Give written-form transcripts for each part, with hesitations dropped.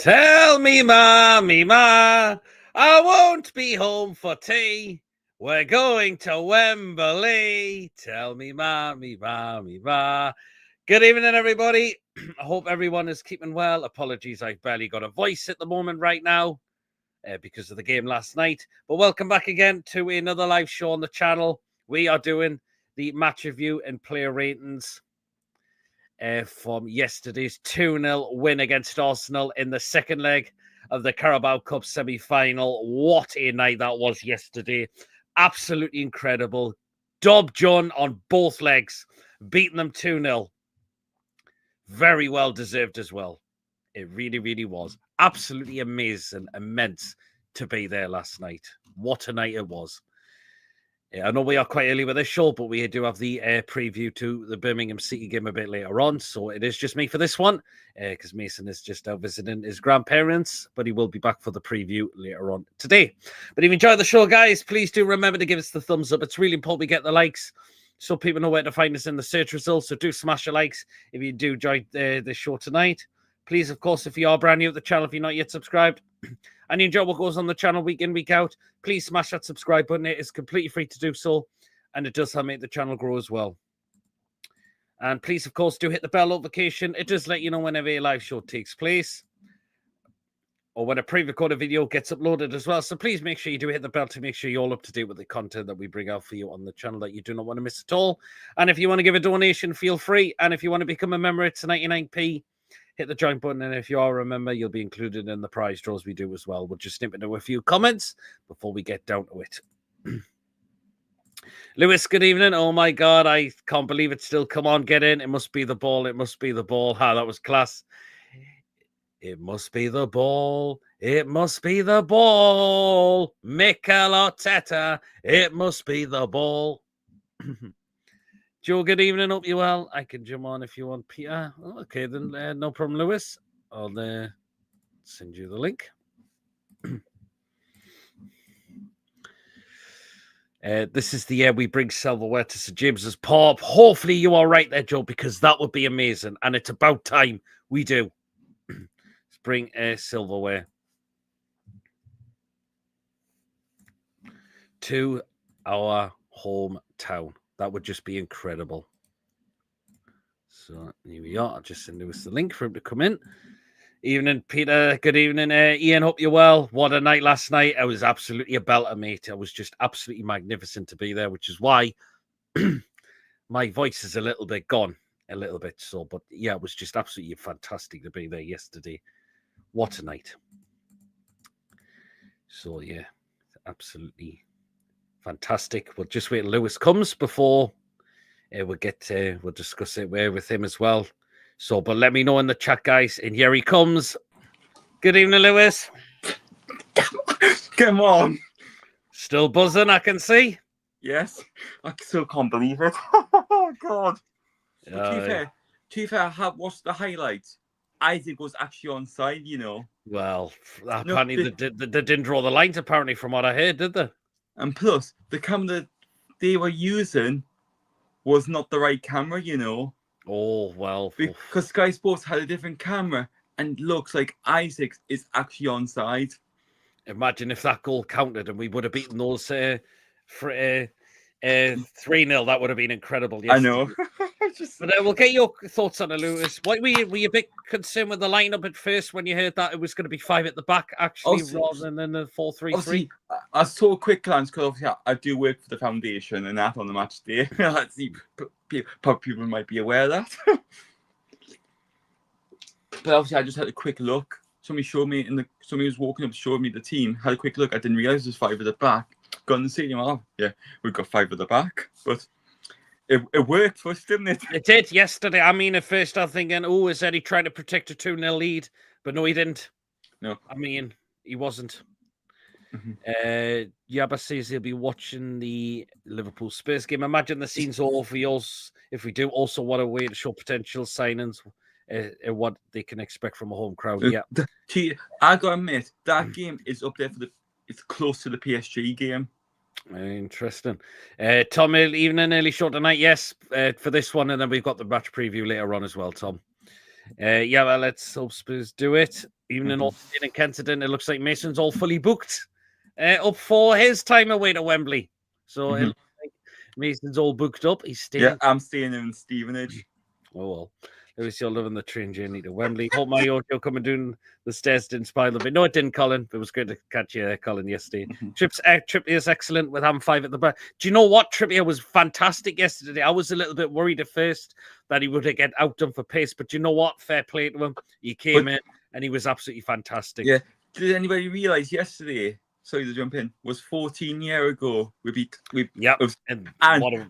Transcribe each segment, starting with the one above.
Tell me, ma, I won't be home for tea. We're going to Wembley. Tell me, ma. Good evening, everybody. I hope everyone is keeping well. Apologies, I've barely got a voice at the moment right now because of the game last night. But welcome back again to another live show on the channel. We are doing the match review and player ratings from yesterday's 2-0 win against Arsenal in the second leg of the Carabao Cup semi-final. What a night that was yesterday. Absolutely incredible. Dob John on both legs, beating them 2-0. Very well deserved as well. It really, really was. Absolutely amazing, immense to be there last night. What a night it was. I know we are quite early with this show, but we do have the preview to the Birmingham City game a bit later on. So it is just me for this one because Mason is just out visiting his grandparents, but he will be back for the preview later on today. But if you enjoy the show, guys, please do remember to give us the thumbs up. It's really important we get the likes so people know where to find us in the search results. So do smash your likes if you do enjoy the show tonight. Please, of course, if you are brand new to the channel, if you're not yet subscribed, and you enjoy what goes on the channel week in, week out, please smash that subscribe button. It is completely free to do so, and it does help make the channel grow as well. And please, of course, do hit the bell notification. It does let you know whenever a live show takes place or when a pre-recorded video gets uploaded as well. So please make sure you do hit the bell to make sure you're all up to date with the content that we bring out for you on the channel that you do not want to miss at all. And if you want to give a donation, feel free. And if you want to become a member, it's 99p. Hit the join button, and if you are a member, you'll be included in the prize draws we do as well. We'll just snip into a few comments before we get down to it. Lewis, good evening. Oh, my God, I can't believe it still. Come on, get in. It must be the ball. It must be the ball. Ha, that was class. It must be the ball. It must be the ball. Mikel Arteta. It must be the ball. Joe, good evening. Hope you're well. I can jump on if you want, Peter. Oh, okay, then no problem, Lewis. I'll send you the link. This is the year we bring silverware to Sir James's pub. Hopefully you are right there, Joe, because that would be amazing. And it's about time we do. Let's bring silverware to our hometown. That would just be incredible. So here we are. I'll just send Lewis the link for him to come in. Evening, Peter. Good evening, Ian. Hope you're well. What a night last night. It was absolutely a belter, mate. It was just absolutely magnificent to be there, which is why my voice is a little bit gone. A little bit so. But yeah, it was just absolutely fantastic to be there yesterday. What a night. So yeah, absolutely fantastic. We'll just wait till Lewis comes before we'll discuss it with him as well. So, but let me know in the chat, guys. And here he comes. Good evening, Lewis. Come on. Still buzzing, I can see. Yes, I still can't believe it. Oh God. To be fair, I have watched the highlights. Isaac was actually onside, you know. Well, apparently they didn't draw the lines, apparently, from what I heard, did they? And plus, the camera they were using was not the right camera, you know. Oh, well. Because Sky Sports had a different camera and looks like Isaac is actually onside. Imagine if that goal counted and we would have beaten those 3-0. That would have been incredible. Yesterday. I know. But we'll get your thoughts on it, Lewis. Were you a bit concerned with the lineup at first when you heard that it was going to be 5 at the back, actually, rather than the 4-3-3? I saw a quick glance because obviously I do work for the foundation and that on the match day. People might be aware of that. But obviously I just had a quick look. Somebody was walking up, showed me the team. Had a quick look. I didn't realize there was 5 at the back. Got in the stadium. Oh, yeah, we've got 5 at the back, but. It worked for us, didn't it? It did yesterday. I mean, at first I'm thinking, oh, is Eddie trying to protect a 2-0 lead? But no, he didn't. No. I mean, he wasn't. Mm-hmm. Yabba says he'll be watching the Liverpool Spurs game. Imagine the scene's all for yours. If we do, also what a way to show potential signings, what they can expect from a home crowd. Yeah. I gotta admit, that game is up there it's close to the PSG game. Interesting. Tom, evening, early show tonight. Yes, for this one, and then we've got the match preview later on as well, Tom. Yeah, well, let's hope Spurs do it. Even in Kensington, it looks like Mason's all fully booked up for his time away to Wembley. So it looks like Mason's all booked up. He's staying. Yeah, I'm staying in Stevenage. Oh, well. Lewis, you're living the train journey to Wembley. Hope my audio coming down the stairs didn't spoil a bit. No, it didn't, Colin. It was good to catch you there, Colin, yesterday. Trippier's excellent with having 5 at the back. Do you know what? Trippier was fantastic yesterday. I was a little bit worried at first that he would get outdone for pace, but you know what? Fair play to him. He came in and he was absolutely fantastic. Yeah. Did anybody realise yesterday? Sorry to jump in. Was 14 years ago. Yep. And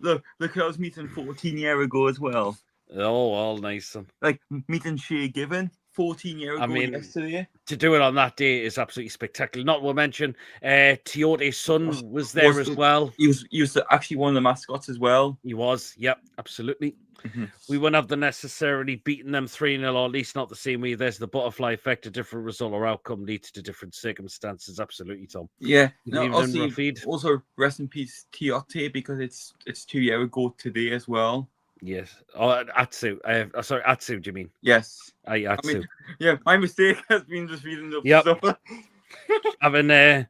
look who I was meeting 14 years ago as well. Oh, all nice. Like meeting Shea Given 14 years ago yesterday. To do it on that day is absolutely spectacular. Not to mention, Tiote's son was there as well. He was actually one of the mascots as well. He was, yep, absolutely. We wouldn't have necessarily beaten them 3-0, or at least not the same way. There's the butterfly effect. A different result or outcome leads to different circumstances. Absolutely, Tom. Yeah. No, also, rest in peace, Tiote, because it's 2 years ago today as well. Yes. Oh, Atsu. Sorry, Atsu, do you mean? Yes. Atsu. Yeah, my mistake has been just reading the stuff. Having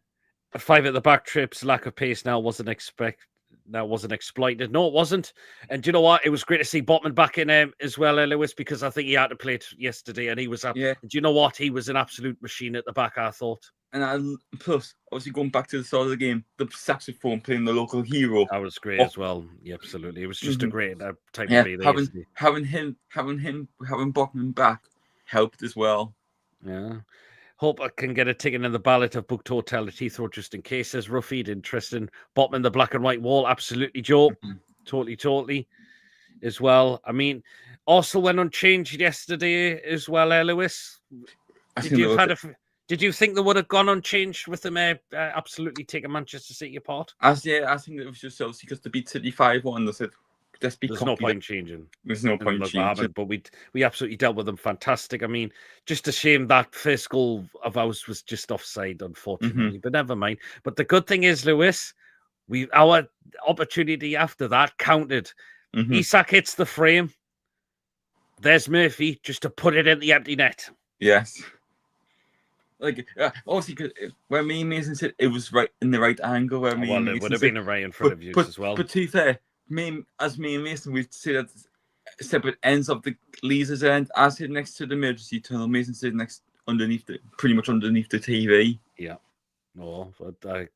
5 at the back trips, lack of pace now wasn't exploited. No, it wasn't. And do you know what? It was great to see Botman back in as well, Lewis, because I think he had to play it yesterday, and he was up. Yeah. Do you know what? He was an absolute machine at the back, I thought. And plus, obviously going back to the start of the game, the saxophone playing the local hero. That was great as well. Yeah, absolutely. It was just a great type of play. Having Botman back helped as well. Yeah. Hope I can get a ticket in the ballot. I've booked hotel at Heathrow just in case. Says Ruffy, interesting. Botman, the black and white wall. Absolutely, Joe. Totally. As well. I mean, Arsenal went unchanged yesterday as well, Lewis. Did you think they would have gone unchanged with them absolutely taking Manchester City apart? I think it was just obviously because to beat City 5-1, they said, there's no point changing. There's no point changing. But we absolutely dealt with them fantastic. I mean, just a shame that first goal of ours was just offside, unfortunately. But never mind. But the good thing is, Lewis, our opportunity after that counted. Isak hits the frame. There's Murphy just to put it in the empty net. Yes. Like, obviously, because when me and Mason said it was right in the right angle, where it would have been right in front of you as well. But to be fair, me and Mason, we'd say that separate ends of the Lee's end. I sit next to the emergency tunnel. Mason sit pretty much underneath the TV. Yeah. No, but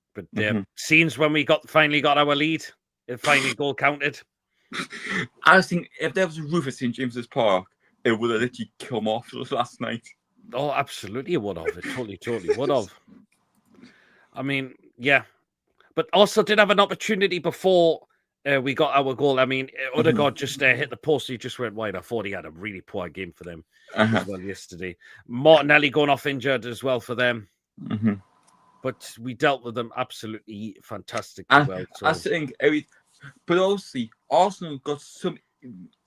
scenes when we finally got our lead, it finally goal counted. I think if there was a roof at St James's Park, it would have literally come off last night. Oh, absolutely, it would have. It totally would have. I mean, yeah. But also did have an opportunity before we got our goal. I mean, Odegaard just hit the post. He just went wide. I thought he had a really poor game for them as well yesterday. Martinelli going off injured as well for them. But we dealt with them absolutely fantastic as well. So. I think, but obviously, Arsenal got some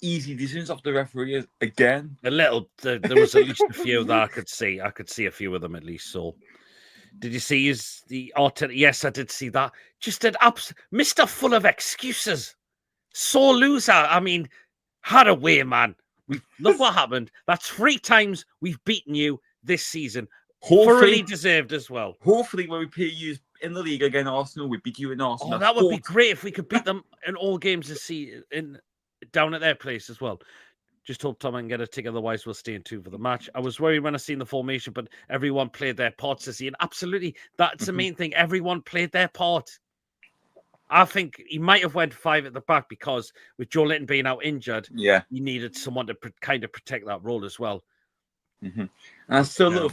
easy decisions off the referee again. A little. There was at least a few that I could see. I could see a few of them at least. So, did you see Yes, I did see that. Just an Mr. Full of excuses. So loser. I mean, had a way, man. Look what happened. That's 3 times we've beaten you this season. Thoroughly deserved as well. Hopefully, when we play you in the league again, Arsenal, we beat you in Arsenal. Oh, that would be great if we could beat them in all games this season. Down at their place as well. Just hope Tom can get a ticket, otherwise we'll stay in 2 for the match. I was worried when I seen the formation, but everyone played their parts this season. Absolutely, that's the main thing. Everyone played their part. I think he might have went 5 at the back because with Joe Linton being out injured, he needed someone to kind of protect that role as well. And I still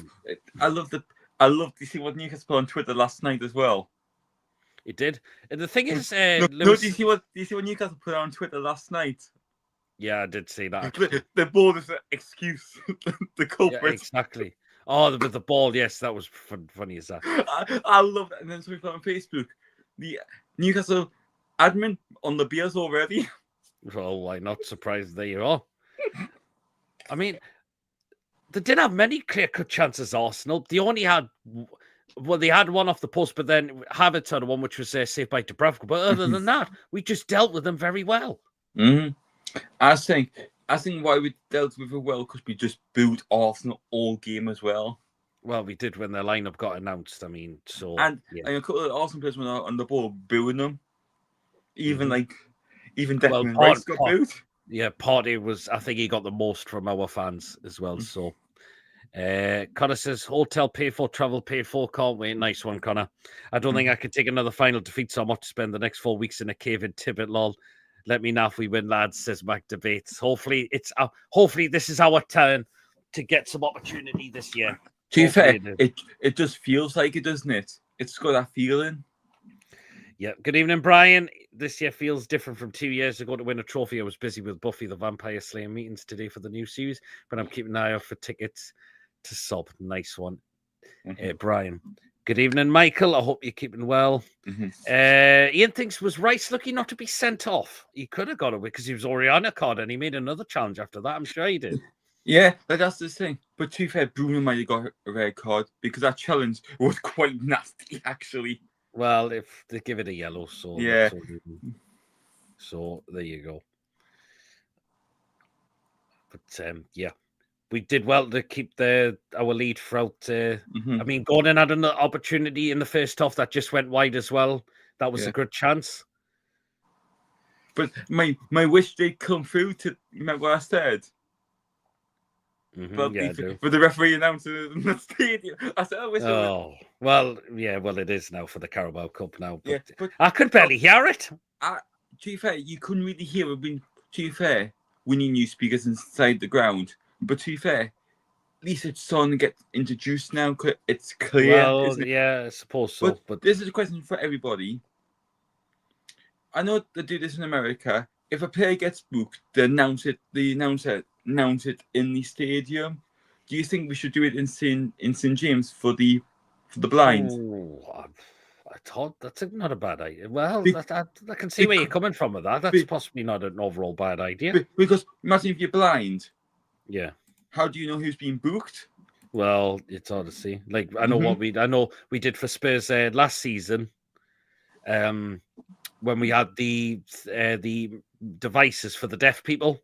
love to see what Newcastle put on Twitter last night as well. It did. And the thing is, do you see what Newcastle put on Twitter last night? Yeah, I did see that. The ball is an excuse. The culprit. Yeah, exactly. Oh, with the ball, yes, that was funny as that. I love that. And then somebody put on Facebook, the Newcastle admin on the beers already. Well, I'm not surprised. There you are. I mean, they didn't have many clear-cut chances, Arsenal. They only had... Well, they had one off the post, but then Havertz had one which was saved by Dubravka. But other than that, we just dealt with them very well. I think I think why we dealt with it well because we just booed Arsenal all game as well. Well, we did when their lineup got announced. I mean, so And yeah. a couple of Arsenal players were on the ball booing them. Even Well, Declan Rice got booed. Yeah, Partey was. I think he got the most from our fans as well. So, Connor says, "Hotel paid for, travel paid for. Can't wait. Nice one, Connor. I don't think I could take another final defeat, so I'm off to spend the next 4 weeks in a cave in Tibet. Lol. Let me know if we win, lads." Says Mac Debates. Hopefully, hopefully this is our turn to get some opportunity this year. To be fair, it just feels like it, doesn't it? It's got that feeling. Yeah. Good evening, Brian. This year feels different from 2 years ago to win a trophy. I was busy with Buffy the Vampire Slayer meetings today for the new series, but I'm keeping an eye out for tickets to sob. Nice one, Brian. Good evening, Michael. I hope you're keeping well. Ian thinks, was Rice lucky not to be sent off? He could have got away because he was already on a card and he made another challenge after that. I'm sure he did. Yeah, that's the thing. But to be fair, Bruno might have got a red card because that challenge was quite nasty, actually. Well, if they give it a yellow, so yeah. So there you go. But yeah, we did well to keep our lead throughout. I mean, Gordon had an opportunity in the first half that just went wide as well. That was a good chance. But my wish did come through. To remember what I said. But the referee announced it in the stadium. I said, well, it is now for the Carabao Cup now. But I could barely hear it. To be fair, you couldn't really hear it. To be fair, we need new speakers inside the ground. But to be fair, at least it's starting to get introduced now. It's clear. Well, isn't it? Yeah, I suppose so. But this is a question for everybody. I know they do this in America. If a player gets booked, they announce it in the stadium. Do you think we should do it in St James for the blind? I thought that's not a bad idea. Well, I can see where you're coming from with that. That's possibly not an overall bad idea. Because imagine if you're blind. Yeah. How do you know who's being booked? Well, it's hard to see. Like I know we did for Spurs last season. When we had the devices for the deaf people.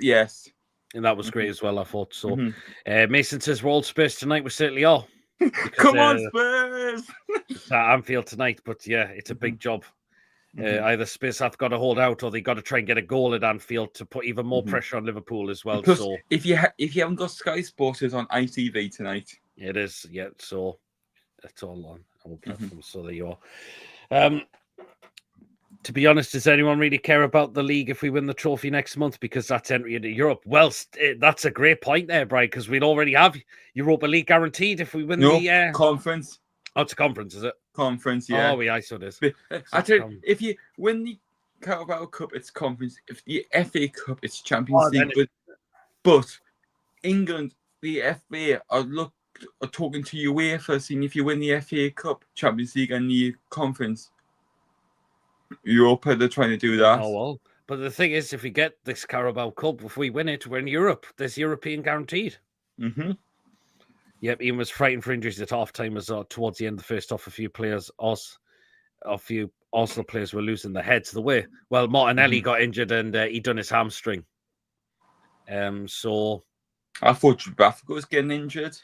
Yes. And that was great as well, I thought. So Mason says we're all Spurs tonight. We certainly are. Because, Come on, Spurs! At Anfield tonight, but yeah, it's a big job. Either Spurs have got to hold out or they got to try and get a goal at Anfield to put even more pressure on Liverpool as well. Because so if you haven't got Sky Sports, it's on ITV tonight. It is, yeah. So it's all on our platform. So there you are. To be honest, does anyone really care about the league if we win the trophy next month? Because that's entry into Europe. Well, that's a great point there, Brian, because we'd already have Europa League guaranteed if we win the conference. Oh, it's a conference, is it? Conference, yeah. Oh, yeah, so it is. I tell you, if you win the Carabao Cup, it's conference. If the FA Cup, it's Champions League. But England, the FA are talking to UEFA, seeing if you win the FA Cup, Champions League, and the conference. Europa, they're trying to do that. Oh, well. But the thing is, if we get this Carabao Cup, if we win it, we're in Europe. There's European guaranteed. Yep, Ian was frightened for injuries at half-time as towards the end of the first half. A few Arsenal players were losing their heads the way. Well, Martinelli got injured and he done his hamstring. So I thought Dubravka was getting injured.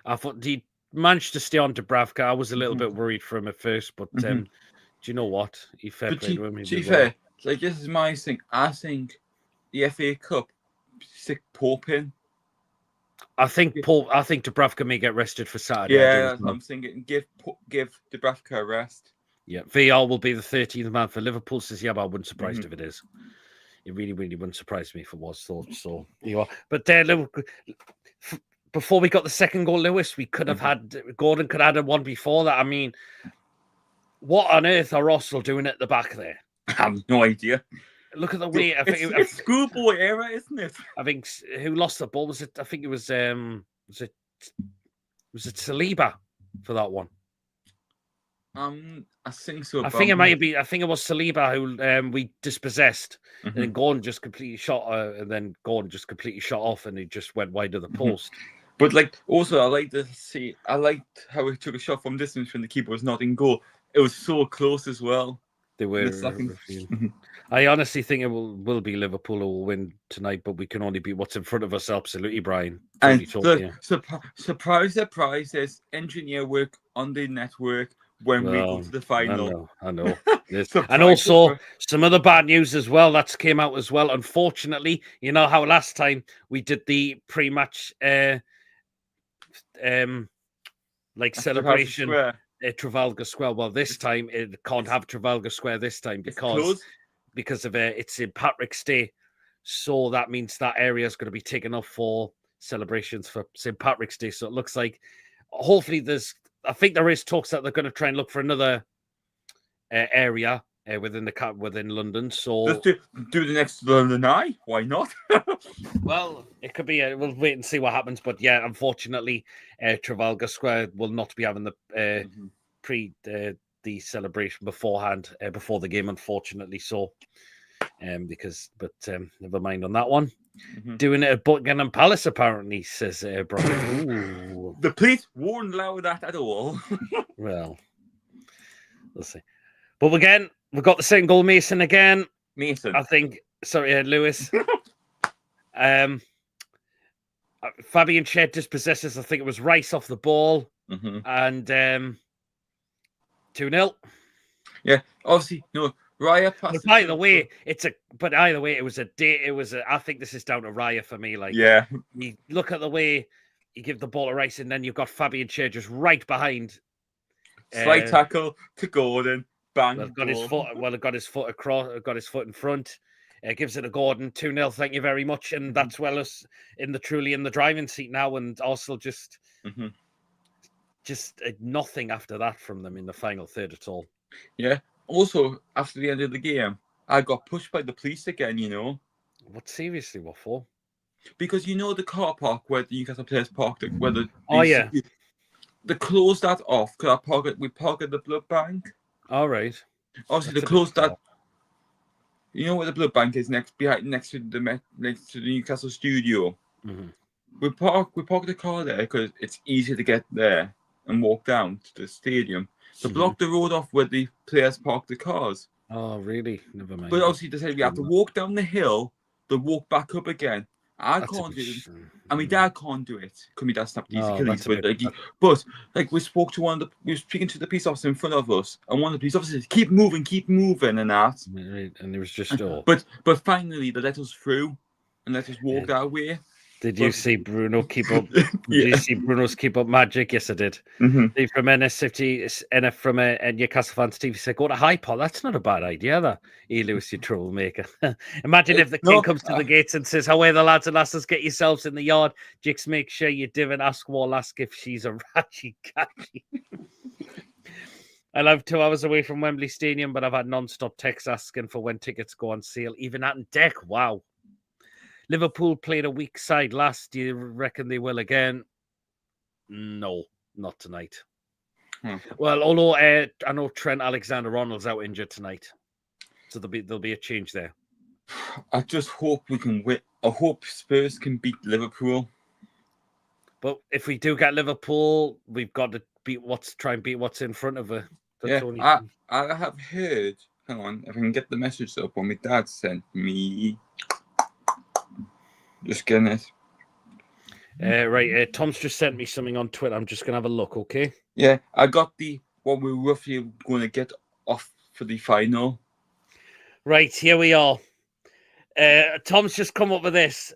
I thought he managed to stay on Dubravka. I was a little bit worried for him at first, but do you know what? He fair played to him. To be fair, like this is my thing. I think the FA Cup, stick Pope in. I think Dubravka may get rested for Saturday. Yeah, I'm thinking give Dubravka a rest. Yeah, VR will be the 13th man for Liverpool. Says but I wouldn't surprise if it is. It really, really wouldn't surprise me if it was. So you are. But before we got the second goal, Lewis, we could have had Gordon could have had one before that. I mean, what on earth are Arsenal doing at the back there? I have no idea. Look at the way. It's schoolboy era, isn't it? I think who lost the ball was it? I think it was it Saliba for that one. I think so. I think it might be. I think it was Saliba who we dispossessed, and then Gordon just completely shot, and then Gordon just completely shot off, and he just went wide of the post. But also, I liked how he took a shot from distance when the keeper was not in goal. It was so close as well. They were. I honestly think it will be Liverpool who will win tonight, but we can only beat what's in front of us. Absolutely, Brian. And Totally. look, surprise, surprise, there's engineer work on the network when we go to the final. I know. Yes. Surprise, And also surprise. some other bad news as well that's came out as well. Unfortunately, you know how last time we did the pre-match like celebration at Trafalgar Square. Well, this time it can't have Trafalgar Square this time because of it's St. Patrick's Day. So that means that area is going to be taken up for celebrations for St. Patrick's Day. So it looks like hopefully I think there is talks that they're going to try and look for another area within London. So just do the next London Eye. Why not? Well, it could be. We'll wait and see what happens. But yeah, unfortunately, Trafalgar Square will not be having the the celebration beforehand before the game. Unfortunately, so never mind on that one. Doing it at Buckingham Palace, apparently, says Brian. The police won't allow that at all. Well, we'll see. But again, we've got the second goal, Mason again. Mason. I think, sorry, Lewis. Fabian Shed dispossesses, I think it was Rice off the ball. And 2-0. Yeah, obviously, Raya passed. But either way, it was a day. I think this is down to Raya for me. Like, yeah, you look at the way you give the ball to Rice, and then you've got Fabian Shed just right behind. Slight tackle to Gordon. Bang. Got his foot across. Got his foot in front. Gives it to Gordon. 2-0. Thank you very much. And that's well us in the driving seat now. And Arsenal just nothing after that from them in the final third at all. Yeah. Also, after the end of the game, I got pushed by the police again. What, seriously? What for? Because the car park where the Newcastle players parked, they closed that off because we park at the blood bank. All right. Obviously, they closed that. You know where the blood bank is next to the Newcastle studio. We park the car there because it's easier to get there and walk down to the stadium. To block the road off where the players park the cars. Oh, really? Never mind. But obviously, they said we have to walk down the hill, then walk back up again. I can't do it. And my dad can't do it because my dad snapped his Achilles. But we spoke to we were speaking to the police officer in front of us, and one of the police officers said, keep moving, and that. And it was just But finally, they let us through and let us walk that way. Did you see Bruno keep up? Did you see Bruno's keep up magic? Yes, I did. Steve from NF from a Newcastle fan, Steve said, "Go to High Pot." That's not a bad idea, that. Lewis, you troublemaker. Imagine if the king comes to the gates and says, "How are the lads and lasses? Get yourselves in the yard. Jix, make sure you divin ask Wall, ask if she's a ratchy catchy." I live 2 hours away from Wembley Stadium, but I've had non-stop texts asking for when tickets go on sale, even at deck. Wow. Liverpool played a weak side last. Do you reckon they will again? No, not tonight. Well, although I know Trent Alexander-Arnold's out injured tonight, so there'll be a change there. I just hope we can win. I hope Spurs can beat Liverpool. But if we do get Liverpool, we've got to try and beat what's in front of her. I have heard. Hang on, if I can get the message up, what my dad sent me. Just getting it. Right, Tom's just sent me something on Twitter. I'm just going to have a look, okay? Yeah, I got what we're roughly going to get off for the final. Right, here we are. Tom's just come up with this.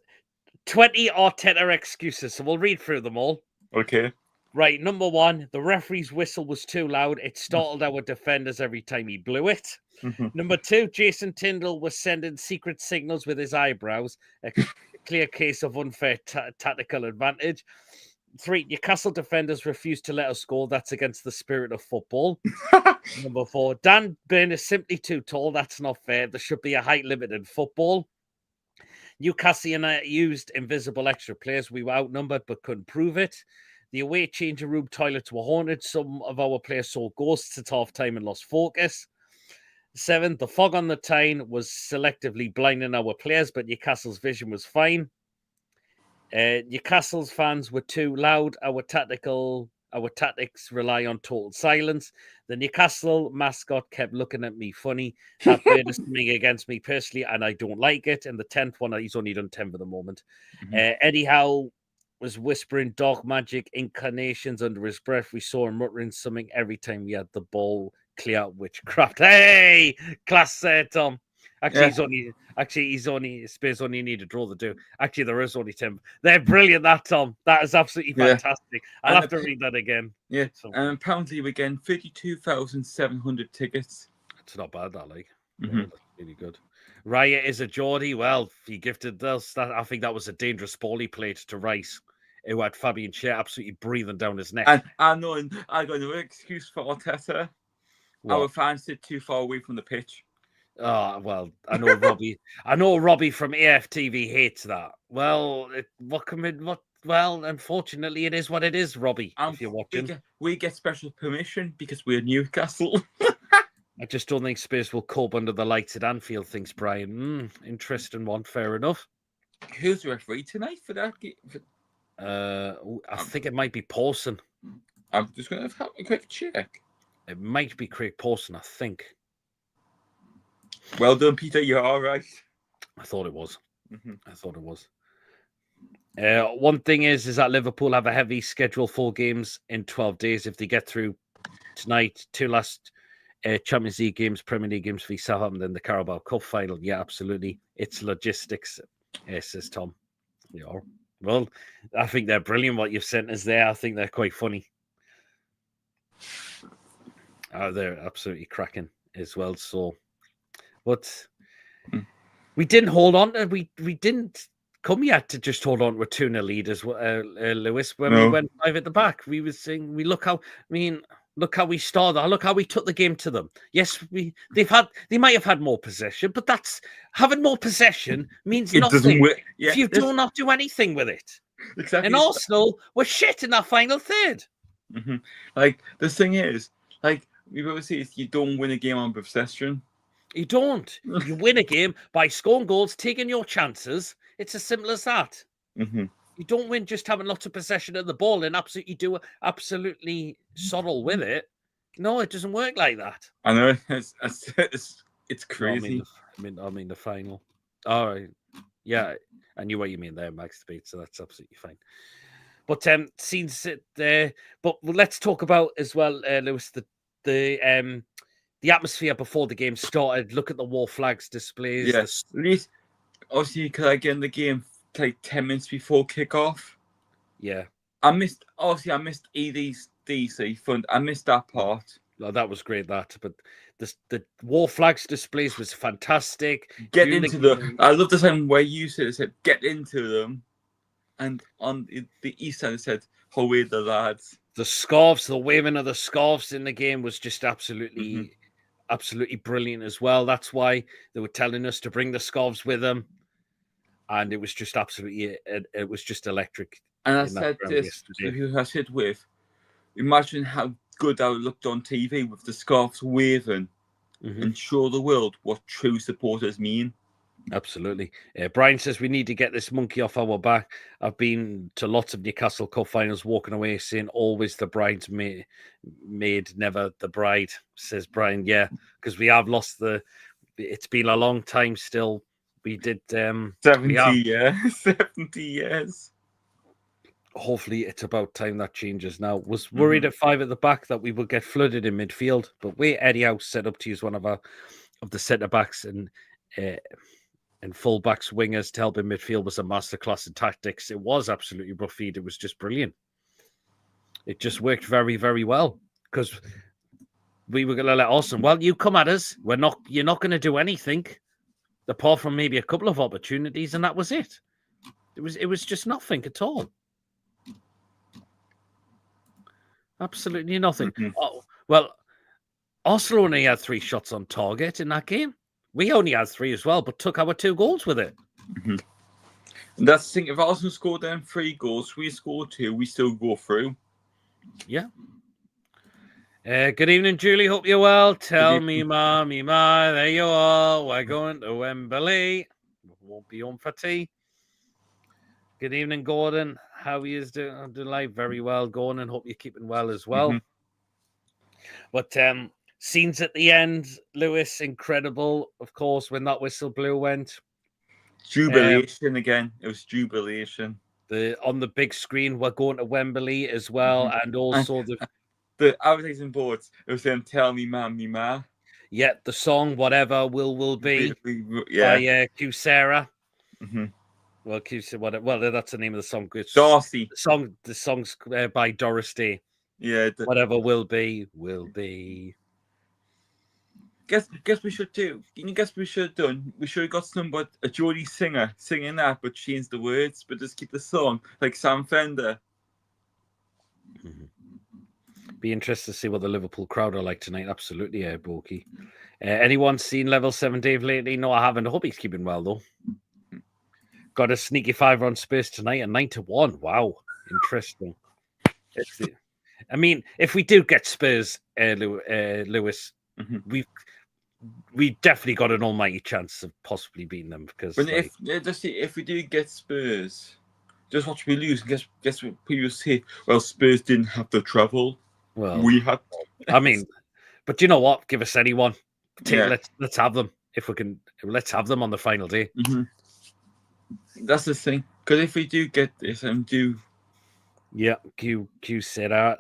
20 Arteta excuses, so we'll read through them all. Okay. Right, number 1, the referee's whistle was too loud. It startled our defenders every time he blew it. Number 2, Jason Tindall was sending secret signals with his eyebrows. A clear case of unfair tactical advantage. 3, Newcastle defenders refused to let us score. That's against the spirit of football. Number 4, Dan Burn is simply too tall. That's not fair. There should be a height limit in football. Newcastle United used invisible extra players. We were outnumbered but couldn't prove it. The away changing room toilets were haunted. Some of our players saw ghosts at half-time and lost focus. 7, the fog on the Tyne was selectively blinding our players, but Newcastle's vision was fine. Newcastle's fans were too loud. Our Our tactics rely on total silence. The Newcastle mascot kept looking at me funny. That bird is coming against me personally, and I don't like it. And the 10th one, he's only done 10 for the moment. Eddie Howe was whispering dark magic incarnations under his breath. We saw him muttering something every time we had the ball clear witchcraft. Hey, class there, Tom. He's only Spurs only need a draw to do. Actually, there is only 10. They're brilliant, that Tom. That is absolutely fantastic. I'll have to read that again. Yeah. And apparently we're getting 32,700 tickets. It's not bad, that that's really good. Raya is a Geordie. Well, he gifted us that. I think that was a dangerous ball he played to Rice, who had Fabian Schär absolutely breathing down his neck. And I got no excuse for Arteta. What? Our fans sit too far away from the pitch. Oh, well, I know Robbie. I know Robbie from AFTV hates that. Well, unfortunately, it is what it is, Robbie. If you're watching, we get special permission because we're Newcastle. I just don't think Spurs will cope under the lights at Anfield. Thinks Brian. Interesting one. Fair enough. Who's the referee tonight for that game? I think it might be Paulson. I'm just going to have a quick check. It might be Craig Paulson, I think. Well done, Peter. You're all right. I thought it was. I thought it was. One thing is that Liverpool have a heavy schedule, 4 games in 12 days. If they get through tonight, 2 last Champions League games, Premier League games for Southampton, then the Carabao Cup final. Yeah, absolutely. It's logistics, says Tom. Yeah. Well, I think they're brilliant what you've sent us there. I think they're quite funny. They're absolutely cracking as well. So, but we didn't hold on. We didn't come yet to just hold on to a 2-0 lead as well, Lewis. When we went 5 at the back, we were saying, look how we started. Look how we took the game to them. Yes, they might have had more possession, but that's having more possession means nothing if you do not do anything with it. Exactly. And Arsenal were shit in that final third. Like the thing is, like we've always said, you don't win a game on possession. You don't. You win a game by scoring goals, taking your chances. It's as simple as that. You don't win just having lots of possession of the ball and absolutely soddle with it. No, it doesn't work like that. I know it's crazy. I mean the final. All right, yeah, I knew what you mean there, Max Speed. So that's absolutely fine. But scenes there. But let's talk about as well, Lewis, the atmosphere before the game started. Look at the war flags displays. Yes, at least obviously because I get in the game like 10 minutes before kickoff. Yeah, I missed EDC fund. I missed that part. Oh, that was great. But the war flags displays was fantastic. Get into them. I love the time where you said get into them, and on the east side it said away the lads. The scarves, the waving of the scarves in the game was just absolutely brilliant as well. That's why they were telling us to bring the scarves with them. And it was just absolutely, it was just electric. And I said this to who I sit with, imagine how good I looked on TV with the scarves waving and show the world what true supporters mean. Absolutely. Brian says we need to get this monkey off our back. I've been to lots of Newcastle Cup finals, walking away saying always the bridesmaid, never the bride, says Brian. Yeah, because we have lost it's been a long time still. We did 70 years. 70 years. Hopefully it's about time that changes now. Was worried at 5 at the back that we would get flooded in midfield, but Eddie Howe set up to use one of the centre backs and full backs, wingers to help in midfield was a masterclass in tactics. It was absolutely rough feed. It was just brilliant. It just worked very, very well because we were going to let Austin. Well, you come at us. You're not going to do anything apart from maybe a couple of opportunities, and that was it. It was just nothing at all. Absolutely nothing. Oh, well, Arsenal only had 3 shots on target in that game. We only had 3 as well, but took our 2 goals with it. And that's the thing. If Arsenal scored them 3 goals, we scored 2, we still go through. Yeah. Good evening, Julie. Hope you're well. Tell me, mommy, there you are. We're going to Wembley. Won't be on for tea. Good evening, Gordon. how he is doing live. Very well going, and hope you're keeping well as well. But scenes at the end, Lewis, incredible, of course, when that whistle blew went. Jubilation again. It was jubilation. On the big screen, we're going to Wembley as well, and also the advertising boards. It was them "Tell Me Ma, Me Ma." Yeah, the song "Whatever Will Be" by Q Sarah. Well, Q well, that's the name of the song. It's Darcy. The song's by Doris Day. Yeah. Whatever will be, will be. Guess we should do. Guess we should have done. We should have got somebody, a Geordie singer, singing that, but change the words, but just keep the song like Sam Fender. Be interested to see what the Liverpool crowd are like tonight. Absolutely, Borky. Anyone seen Level 7 Dave lately? No, I haven't. I hope he's keeping well though. Got a sneaky 5 on Spurs tonight at 9-1. Wow, interesting. I mean, if we do get Spurs, Lewis, we've definitely got an almighty chance of possibly beating them. Because if we do get Spurs, just watch me lose. Guess what people say? Well, Spurs didn't have to travel. Well, we had. I mean, but you know what? Give us anyone. Let's have them if we can. Let's have them on the final day. That's the thing. Because if we do get this and do. Yeah, Q Sarah.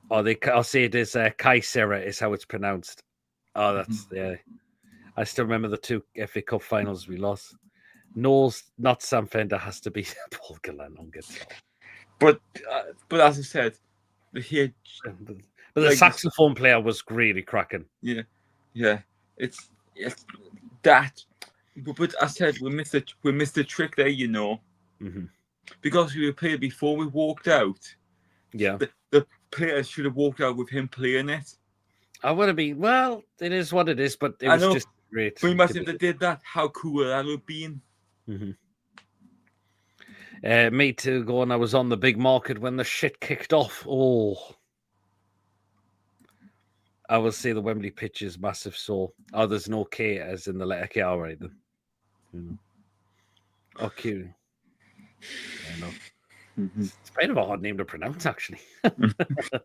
Oh, I'll say it is Kai Sarah is how it's pronounced. Oh, that's I still remember the 2 FA Cup finals we lost. Knowles, not Sam Fender, has to be Paul Gallen on guitar. But as I said, the saxophone player was really cracking. Yeah. It's that. But as I said, we missed the trick there, you know. Because we were playing before we walked out. Yeah. The players should have walked out with him playing it. I would have been. Well, it is what it is, but it was just great. But imagine if they did that, how cool that would have been. Me too, going. I was on the big market when the shit kicked off. Oh. I will say the Wembley pitch is massive, so there's no K as in the letter K already then. Okay. I know. It's kind of a hard name to pronounce, actually. But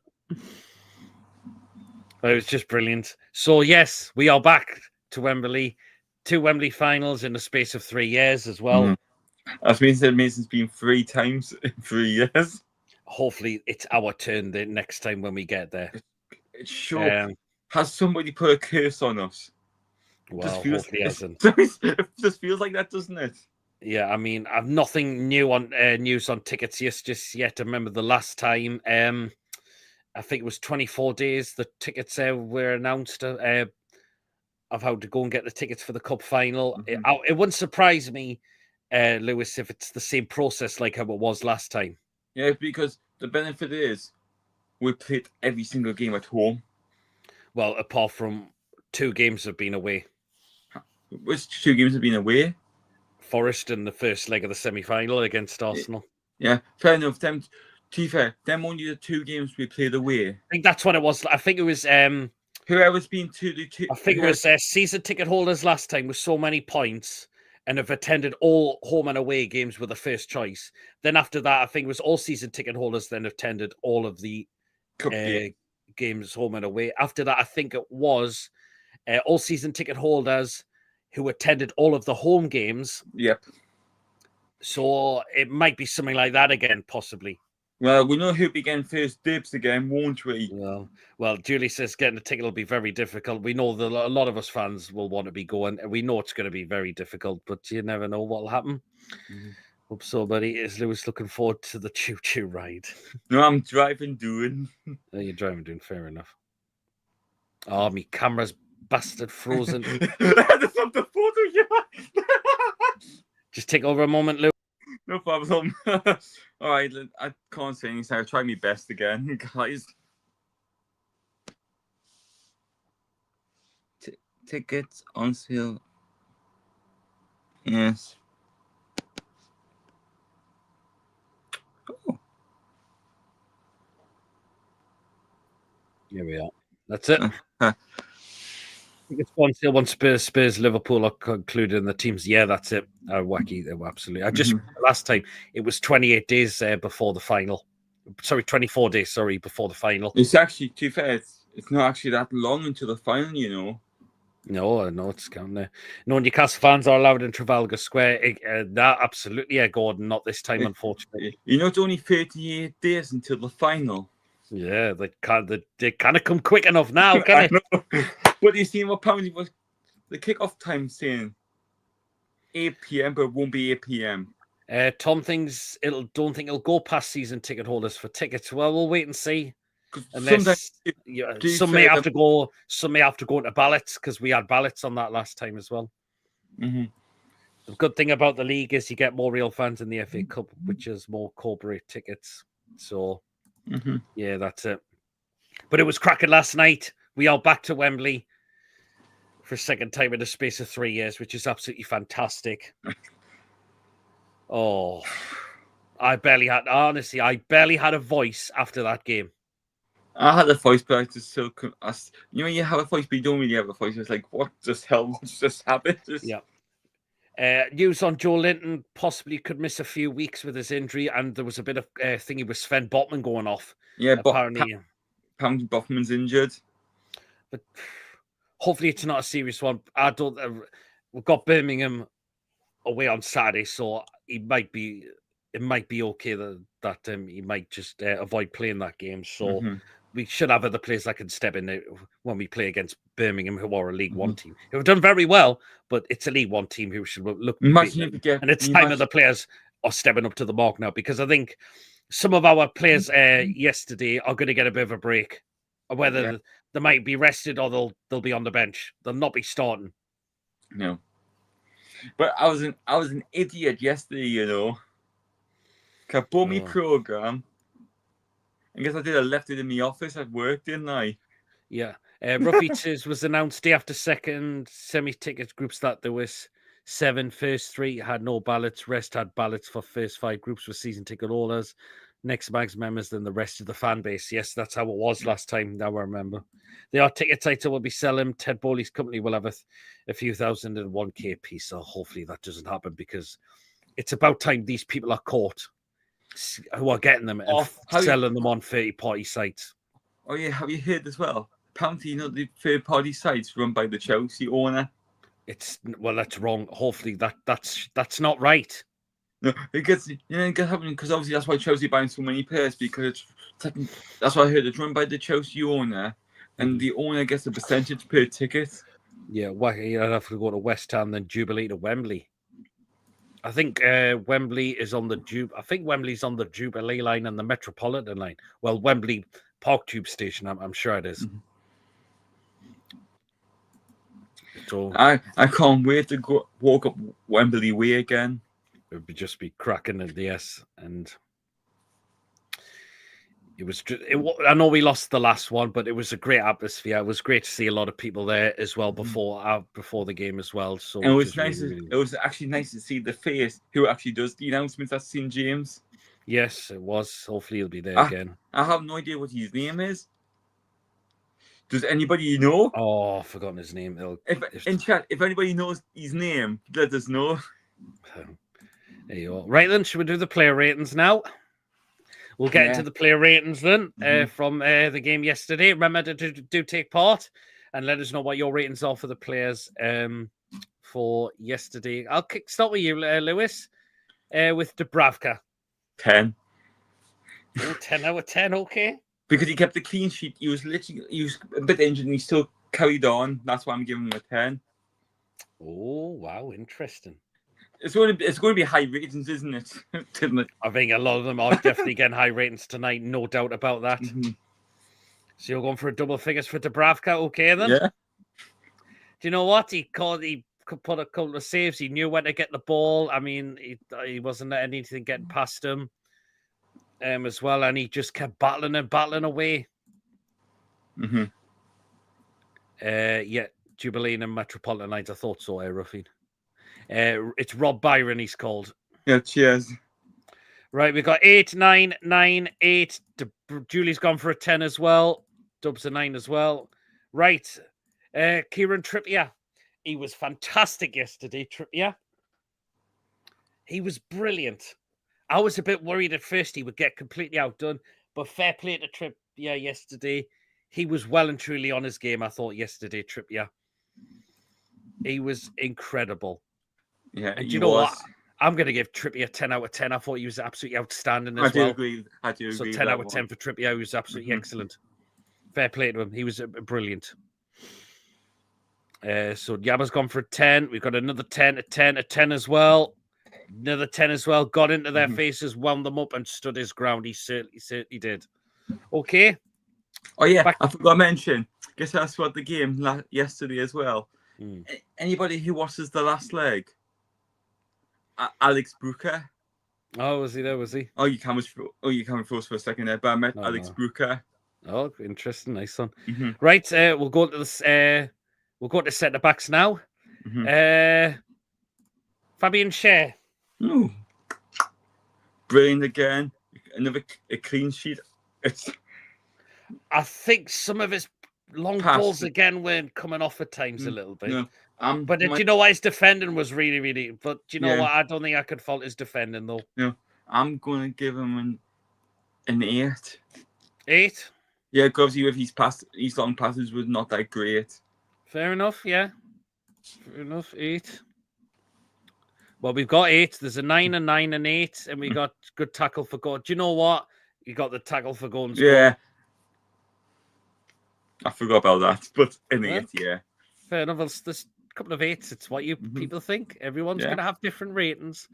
it was just brilliant. So, yes, we are back to Wembley. 2 Wembley finals in the space of 3 years as well. That means it's been 3 times in 3 years. Hopefully, it's our turn the next time when we get there. It's sure. Has somebody put a curse on us? Well, hopefully it hasn't. It just feels like that, doesn't it? Yeah, I mean, I've nothing new on news on tickets just yet. I remember the last time, I think it was 24 days, the tickets were announced of how to go and get the tickets for the cup final. It wouldn't surprise me, Lewis, if it's the same process like how it was last time. Yeah, because the benefit is we played every single game at home. Well, apart from 2 games have been away. Which 2 games have been away? Forest in the first leg of the semi-final against Arsenal. Yeah, fair enough. Them, to be fair, them only the 2 games we played away. I think that's what it was. I think it was whoever's been to the 2. I think it was season ticket holders last time with so many points and have attended all home and away games with the first choice. Then after that, I think it was all season ticket holders then attended all of the games home and away. After that, I think it was all season ticket holders who attended all of the home games. Yep. So it might be something like that again, possibly. Well, we know who began first dibs again, won't we? Well, Julie says getting a ticket will be very difficult. We know that a lot of us fans will want to be going, and we know it's going to be very difficult, but you never know what will happen. Hope so, buddy. Is Lewis looking forward to the choo-choo ride? No, I'm driving doing. Oh, you're driving doing, fair enough. Oh, me camera's bastard frozen. That's not the photo, yeah. Just take over a moment, Lou. No problem. All right, I can't say anything. I'll try my best again, guys. Tickets on sale. Yes. Oh. Here we are. That's it. think it's once Spurs, Liverpool are concluded in the teams. Yeah, that's it. Wacky, absolutely. Last time it was 28 days before the final. Sorry, 24 days. Sorry, before the final. It's actually, to be fair, it's not actually that long until the final, you know. No, it's counting there. No, Newcastle fans are allowed in Trafalgar Square. That absolutely, yeah, Gordon. Not this time, unfortunately. You know, it's only 38 days until the final. Yeah, they kind of come quick enough now, can it? What do you see? What apparently was the kickoff time saying 8 p.m., but it won't be 8 p.m. Tom thinks don't think it'll go past season ticket holders for tickets. Well, we'll wait and see. Unless some may have to go into ballots because we had ballots on that last time as well. Mm-hmm. The good thing about the league is you get more real fans in the FA Cup, which is more corporate tickets. So, yeah, that's it. But it was cracking last night. We are back to Wembley for a second time in the space of 3 years, which is absolutely fantastic. Oh, I barely had a voice after that game. I had a voice, but I just still couldn't. You know, you have a voice, but you don't really have a voice. It's like, what just happened? Yeah. News on Joe Linton possibly could miss a few weeks with his injury, and there was a bit of thingy with Sven Botman going off. Yeah, apparently, Pam Botman's injured, but hopefully it's not a serious one. I don't. We've got Birmingham away on Saturday, so it might be okay that he might just avoid playing that game. So we should have other players that can step in when we play against Birmingham, who are a League One team, who have done very well, but it's a League One team who should look. And it's time that the players are stepping up to the mark now, because I think some of our players yesterday are going to get a bit of a break, whether they might be rested or they'll be on the bench. They'll not be starting. No. But I was an idiot yesterday, you know. I bought me program. I guess I left it in the office at work, didn't I? Yeah. Ruffy was announced day after second semi-ticket groups that there was 7. First 3 had no ballots. Rest had ballots for first 5 groups with season ticket holders. Next max members than the rest of the fan base. Yes, that's how it was last time. Now I remember. The ticket title will be selling. Ted Bowley's company will have a few thousand in 1K piece. So hopefully that doesn't happen, because it's about time these people are caught who are getting them and selling them on third-party sites. Oh yeah, have you heard as well? Apparently, you know, the third-party sites run by the Chelsea owner. That's wrong. Hopefully that's not right. No, because obviously that's why Chelsea buying so many players, because that's why I heard it's run by the Chelsea owner, and the owner gets a percentage per ticket. Yeah, you'd have to go to West Ham, then Jubilee to Wembley. I think Wembley is on the I think Wembley's on the Jubilee line and the Metropolitan line. Well, Wembley Park Tube Station, I'm sure it is. So I can't wait to walk up Wembley Way again. It would just be cracking at the S, and it was. I know we lost the last one, but it was a great atmosphere. It was great to see a lot of people there as well before the game as well. So and it was nice. It was actually nice to see the face who actually does the announcements at St. James. Yes, it was. Hopefully, he'll be there again. I have no idea what his name is. Does anybody know? Oh, I've forgotten his name. In chat, if anybody knows his name, let us know. There you are. Right then, should we do the player ratings now? We'll get into the player ratings then from the game yesterday. Remember to do take part and let us know what your ratings are for the players for yesterday. I'll start with you, Lewis, with Dubravka. 10. Oh, 10 out of 10, okay. Because he kept the clean sheet. He was a bit injured and he still carried on. That's why I'm giving him a 10. Oh, wow, interesting. It's going to be high ratings, isn't it? I think a lot of them are definitely getting high ratings tonight, no doubt about that. So you're going for a double figures for Dubravka, okay then? Yeah. Do you know what? He could put a couple of saves. He knew when to get the ball. I mean, he wasn't letting anything getting past him as well, and he just kept battling away. Yeah, Jubilee and Metropolitan Lines, I thought so, Ruffy. It's Rob Byron, he's called. Yeah, cheers. Right, we got 8, 9, 9, 8. Julie's gone for a 10 as well. Dub's a 9 as well. Right. Kieran Trippier. He was fantastic yesterday, Trippier. He was brilliant. I was a bit worried at first he would get completely outdone, but fair play to Trippier yesterday. He was well and truly on his game, I thought, yesterday, Trippier. He was incredible. Yeah, and you know what? I'm going to give Trippier 10 out of 10. I thought he was absolutely outstanding as well. I do agree. So 10 out of 10 for Trippier. He was absolutely excellent. Fair play to him. He was brilliant. So Yabba's gone for a 10. We've got another 10, a 10, a 10 as well. Another 10 as well. Got into their faces, wound them up, and stood his ground. He certainly did. Okay. Oh, yeah. I forgot to mention. Guess that's what the game yesterday as well. Anybody who watches the last leg? Alex Brooker. Oh, was he there? Was he? Oh, you can froze for a second there, but I met Alex Brooker. Oh, interesting. Nice one. Right. We'll go to this. We'll go to centre backs now. Fabian Schär. Oh, brilliant again. Another clean sheet. I think some of his long balls again weren't coming off at times a little bit. No, but do you know what? His defending was really, really. But do you know what? I don't think I could fault his defending though. No, I'm going to give him an 8. 8? Yeah, because his long passes was not that great. Fair enough. Yeah. Fair enough. 8. Well, we've got 8. There's a 9, a 9, and 8, and we got good tackle for goal. Do you know what? You got the tackle for goal. Yeah. I forgot about that, but an 8, yeah. Fair enough. There's a couple of 8s. It's what you people think. Everyone's going to have different ratings.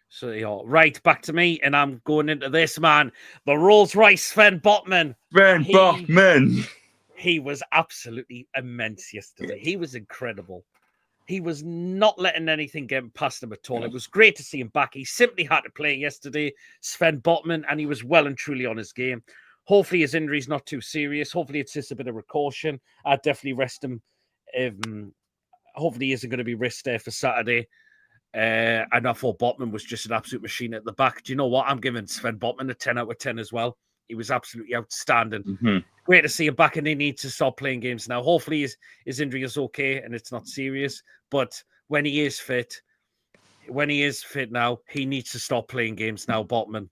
So, right, back to me, and I'm going into this, man. The Rolls-Royce Sven Botman. Botman. He was absolutely immense yesterday. He was incredible. He was not letting anything get past him at all. It was great to see him back. He simply had to play yesterday, Sven Botman, and he was well and truly on his game. Hopefully his injury's not too serious. Hopefully it's just a bit of precaution. I'd definitely rest him. Hopefully he isn't going to be risked there for Saturday. And I thought Botman was just an absolute machine at the back. Do you know what? I'm giving Sven Botman a 10 out of 10 as well. He was absolutely outstanding. Great to see him back, and he needs to stop playing games now. Hopefully his injury is okay and it's not serious. But when he is fit now, he needs to stop playing games now, Botman.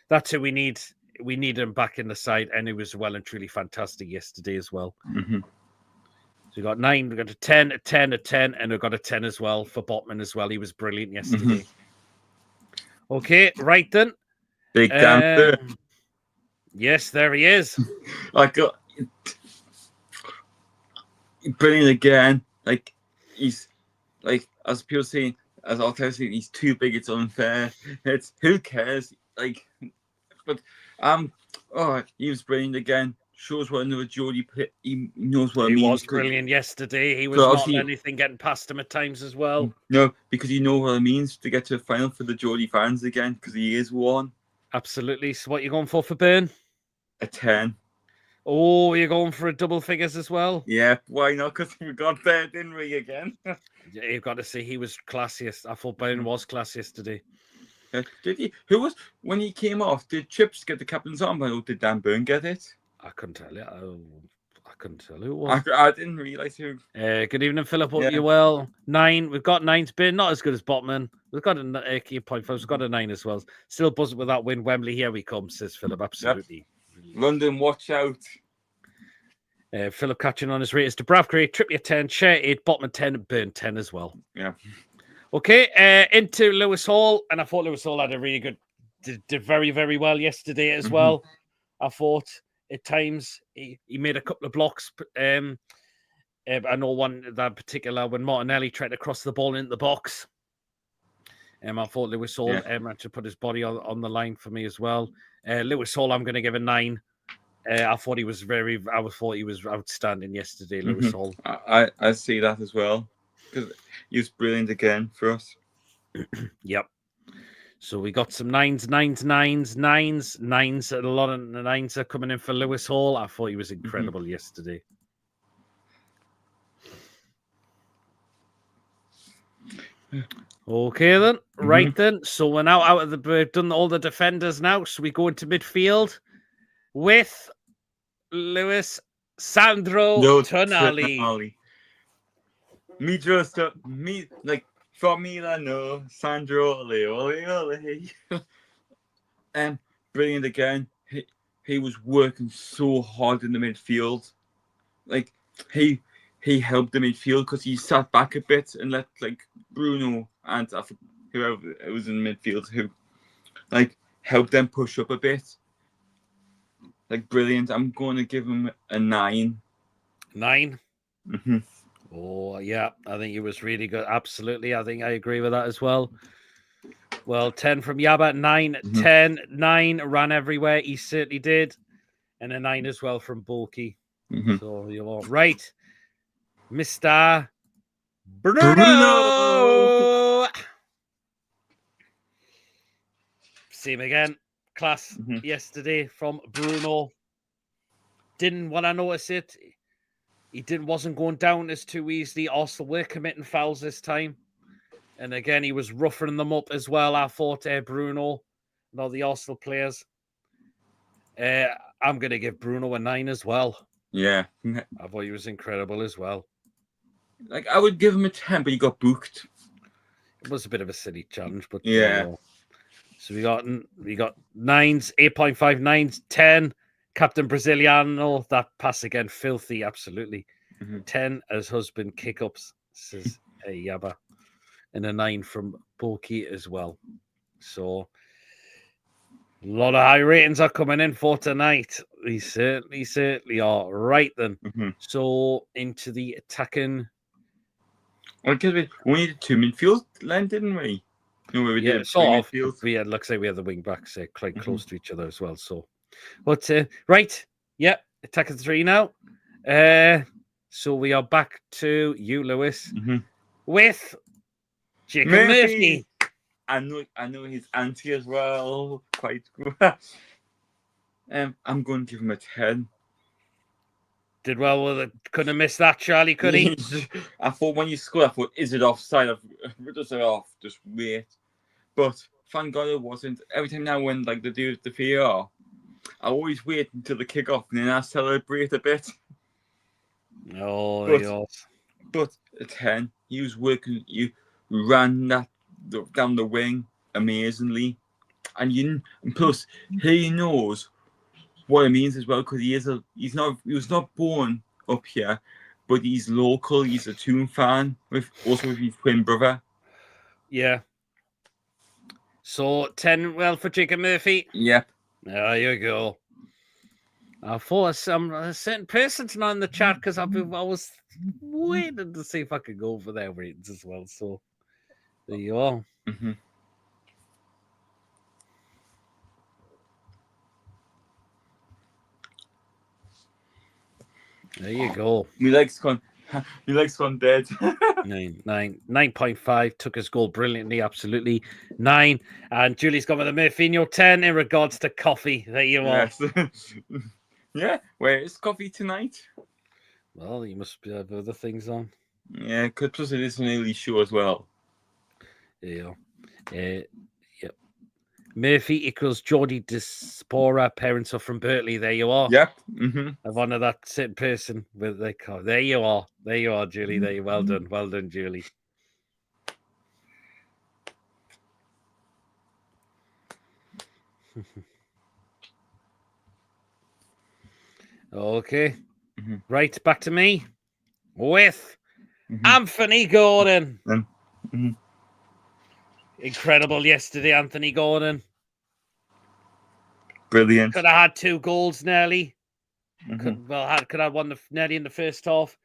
That's who we need. We need him back in the side, and he was well and truly fantastic yesterday as well. So we got 9, we got a 10, a 10, a 10, and we've got a 10 as well for Botman as well. He was brilliant yesterday. Okay, right then. Big damn. Yes, there he is. Brilliant again. He's as people saying, as I'll tell you, he's too big. It's unfair. It's who cares? But he was brilliant again. Shows what another Geordie. He knows what it means. He was brilliant yesterday. He was not anything getting past him at times as well. No, because you know what it means to get to a final for the Geordie fans again, because he is one. Absolutely. So what are you going for Burn? A 10. Oh, you're going for a double figures as well? Yeah, why not? Because we got there, didn't we, again? Yeah, you've got to see he was classiest. I thought Burn was class yesterday. Did he? When he came off, did Chips get the captain's armband, or did Dan Burn get it? I couldn't tell you. I couldn't tell who it was. I didn't realise who. Good evening, Philip. Hope you well. 9. We've got 9's Burn. Not as good as Botman. We've got a key point for us. We've got a 9 as well. Still buzzing with that win. Wembley, here we come, says Philip. Absolutely. Yep. London, watch out. Philip catching on his ratings. Dubravka, Trippier 10, Schär 8, Botman 10, Burn 10 as well. Yeah. Okay, into Lewis Hall. And I thought Lewis Hall had a really good, did very, very well yesterday as well. I thought at times he made a couple of blocks. I know one that particular when Martinelli tried to cross the ball into the box. I thought Lewis Hall had to put his body on the line for me as well. Lewis Hall, I'm going to give a 9. I thought he was outstanding yesterday, Lewis Hall. I see that as well, because he was brilliant again for us. Yep. So we got some 9s. A lot of the 9s are coming in for Lewis Hall. I thought he was incredible yesterday. Okay then, right then. So we're now out of we've done all the defenders now. So we go into midfield with Lewis Sandro No, Tonali. Tonali. Me like from Milano, Sandro Ole. Brilliant again. He was working so hard in the midfield. Like he helped the midfield because he sat back a bit and let like Bruno and whoever was in the midfield who like helped them push up a bit. Like brilliant. I'm going to give him a 9. 9. Mm-hmm. Oh yeah, I think he was really good. Absolutely, I think I agree with that as well. Well, 10 from Yaba, 9, Mm-hmm. 10, 9, ran everywhere. He certainly did. And a 9 as well from Bulky. Mm-hmm. So you're all right. Mr. Bruno! Bruno! Same again. Class yesterday from Bruno. Didn't want to notice it. He wasn't going down as too easily. Arsenal were committing fouls this time. And again, he was roughing them up as well. I thought Bruno, not the Arsenal players. I'm going to give Bruno a 9 as well. Yeah. I thought he was incredible as well. Like I would give him a 10, but he got booked. It was a bit of a silly challenge, but yeah. So we got 9s, 8.5 9s, 10. Captain Brasiliano, that pass again, filthy, absolutely. 10 as husband kick-ups, says Yaba. And a 9 from Bulky as well. So a lot of high ratings are coming in for tonight. They certainly are. Right then. So into the attacking. Well, because we needed 2 midfield line, didn't we? No, we did sort of. midfield. We had, looks like we had the wing backs quite close to each other as well. So, but right, yeah, attacking 3 now. So we are back to you, Lewis, with Jacob Murphy. I know his auntie as well. Quite good. I'm going to give him a 10. Did well with it. Couldn't have missed that, Charlie, could he? I thought when you scored, I thought, is it offside? I've just said off. Just wait. But thank God it wasn't. Every time now when like they do the VR, I always wait until the kick off and then I celebrate a bit. But a 10. He was working. You ran that down the wing amazingly, and plus he knows what it means as well because he was not born up here, but he's local. He's a Toon fan with his twin brother. Yeah. So 10 well for Jacob Murphy. Yep. There you go. I thought some a certain person tonight in the chat because I was waiting to see if I could go for their ratings as well. So there you are. There you go. He likes gone dead. 9.5 took his goal brilliantly, absolutely. 9. And Julie's gone with a Murphinho 10 in regards to coffee. There you are. Yeah, where is coffee tonight? Well, you must have other things on. Yeah, because plus it is an early show as well. There you are. Yep. Murphy equals Geordie Diaspora. Parents are from Berkeley. There you are. Yep. I've honored that certain person with the car. There you are. There you are, Julie. There you. Well done. Well done, Julie. Okay. Right, back to me with Anthony Gordon. Incredible yesterday, Anthony Gordon. Brilliant. Could have had 2 goals nearly. Could have won nearly in the first half.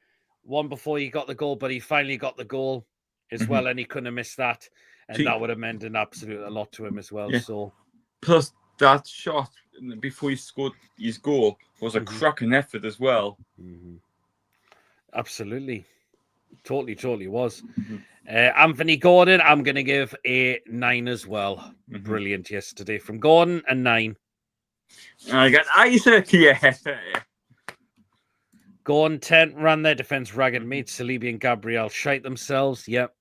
One before he got the goal, but he finally got the goal as well, and he couldn't have missed that. And that would have meant an absolute a lot to him as well. Yeah. So plus that shot before he scored his goal was a cracking effort as well. Absolutely. Totally was. Anthony Gordon, I'm going to give a 9 as well. Brilliant yesterday from Gordon, a 9. I got Isaac, yeah. Gordon 10, ran their defence ragged, made Saliba and Gabriel shite themselves. Yep.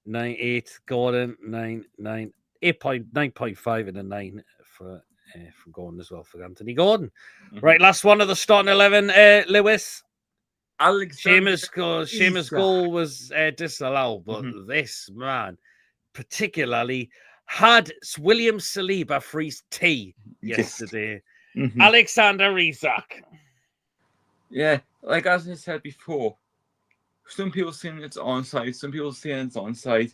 9, 8. Gordon, 9, 9. 9.5 and a 9 for from going as well for Anthony Gordon. Right, last one of the starting 11, Lewis. Seamus' goal was disallowed, but this man particularly had William Saliba for his tea yesterday. Alexander Isak. Yeah, like as I said before, some people saying it's onside, some people saying it's onside.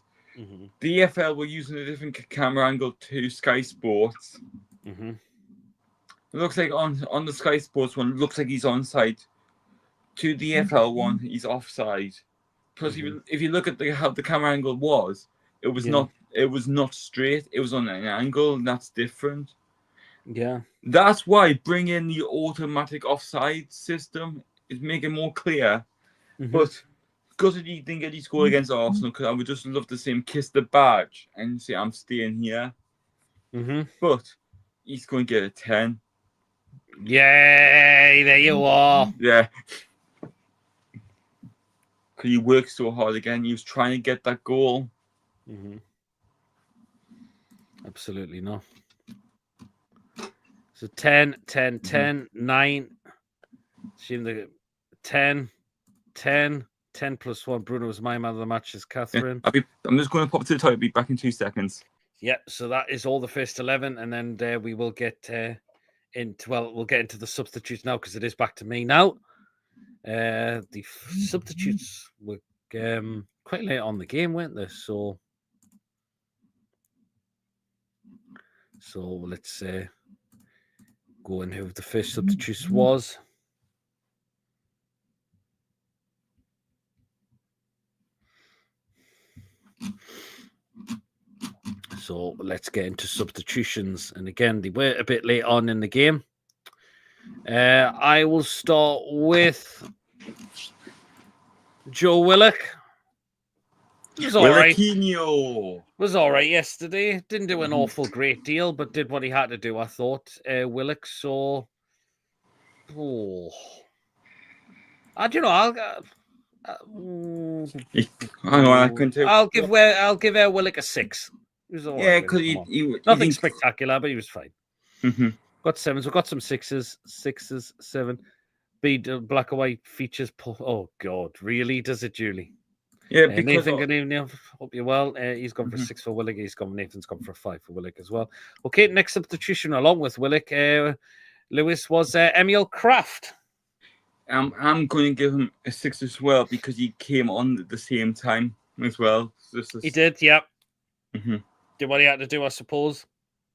The EFL were using a different camera angle to Sky Sports. It looks like on the Sky Sports one, it looks like he's onside. To the EFL one, he's offside. Because if you look at how the camera angle was, it was not straight. It was on an angle, and that's different. Yeah. That's why bringing in the automatic offside system is making more clear. But because he didn't get his goal against Arsenal, because I would just love to see him kiss the badge and say, I'm staying here. But he's going to get a 10. Yay, there you are. Yeah. Because he worked so hard again. He was trying to get that goal. Absolutely not. So 10, 10, 10, 9. Assume the 10, 10, 10 plus 1. Bruno was my man of the match as Catherine. Yeah, I'm just going to pop to the toilet. I'll be back in 2 seconds. Yeah, so that is all the first 11. And then we will get we'll get into the substitutes now because it is back to me now. The substitutes were quite late on the game, weren't they? So let's go in who the first substitutes was. So let's get into substitutions. And again, they were a bit late on in the game. I will start with Joe Willock. Was all right. Was all right yesterday. Didn't do an awful great deal, but did what he had to do, I thought. Willock, so... I don't know. I'll give Willock a 6. He was all right, because nothing spectacular, but he was fine. Got 7s. We've got some 6s, 7. Black and white features. Oh God, really? Does it, Julie? Yeah, because good evening. Hope you're well. He's gone for 6 for Willock. Nathan's gone for a 5 for Willock as well. Okay, next substitution along with Willock, Lewis was Emil Kraft. I'm going to give him a 6 as well because he came on at the same time as well. He did, yeah. Did what he had to do, I suppose.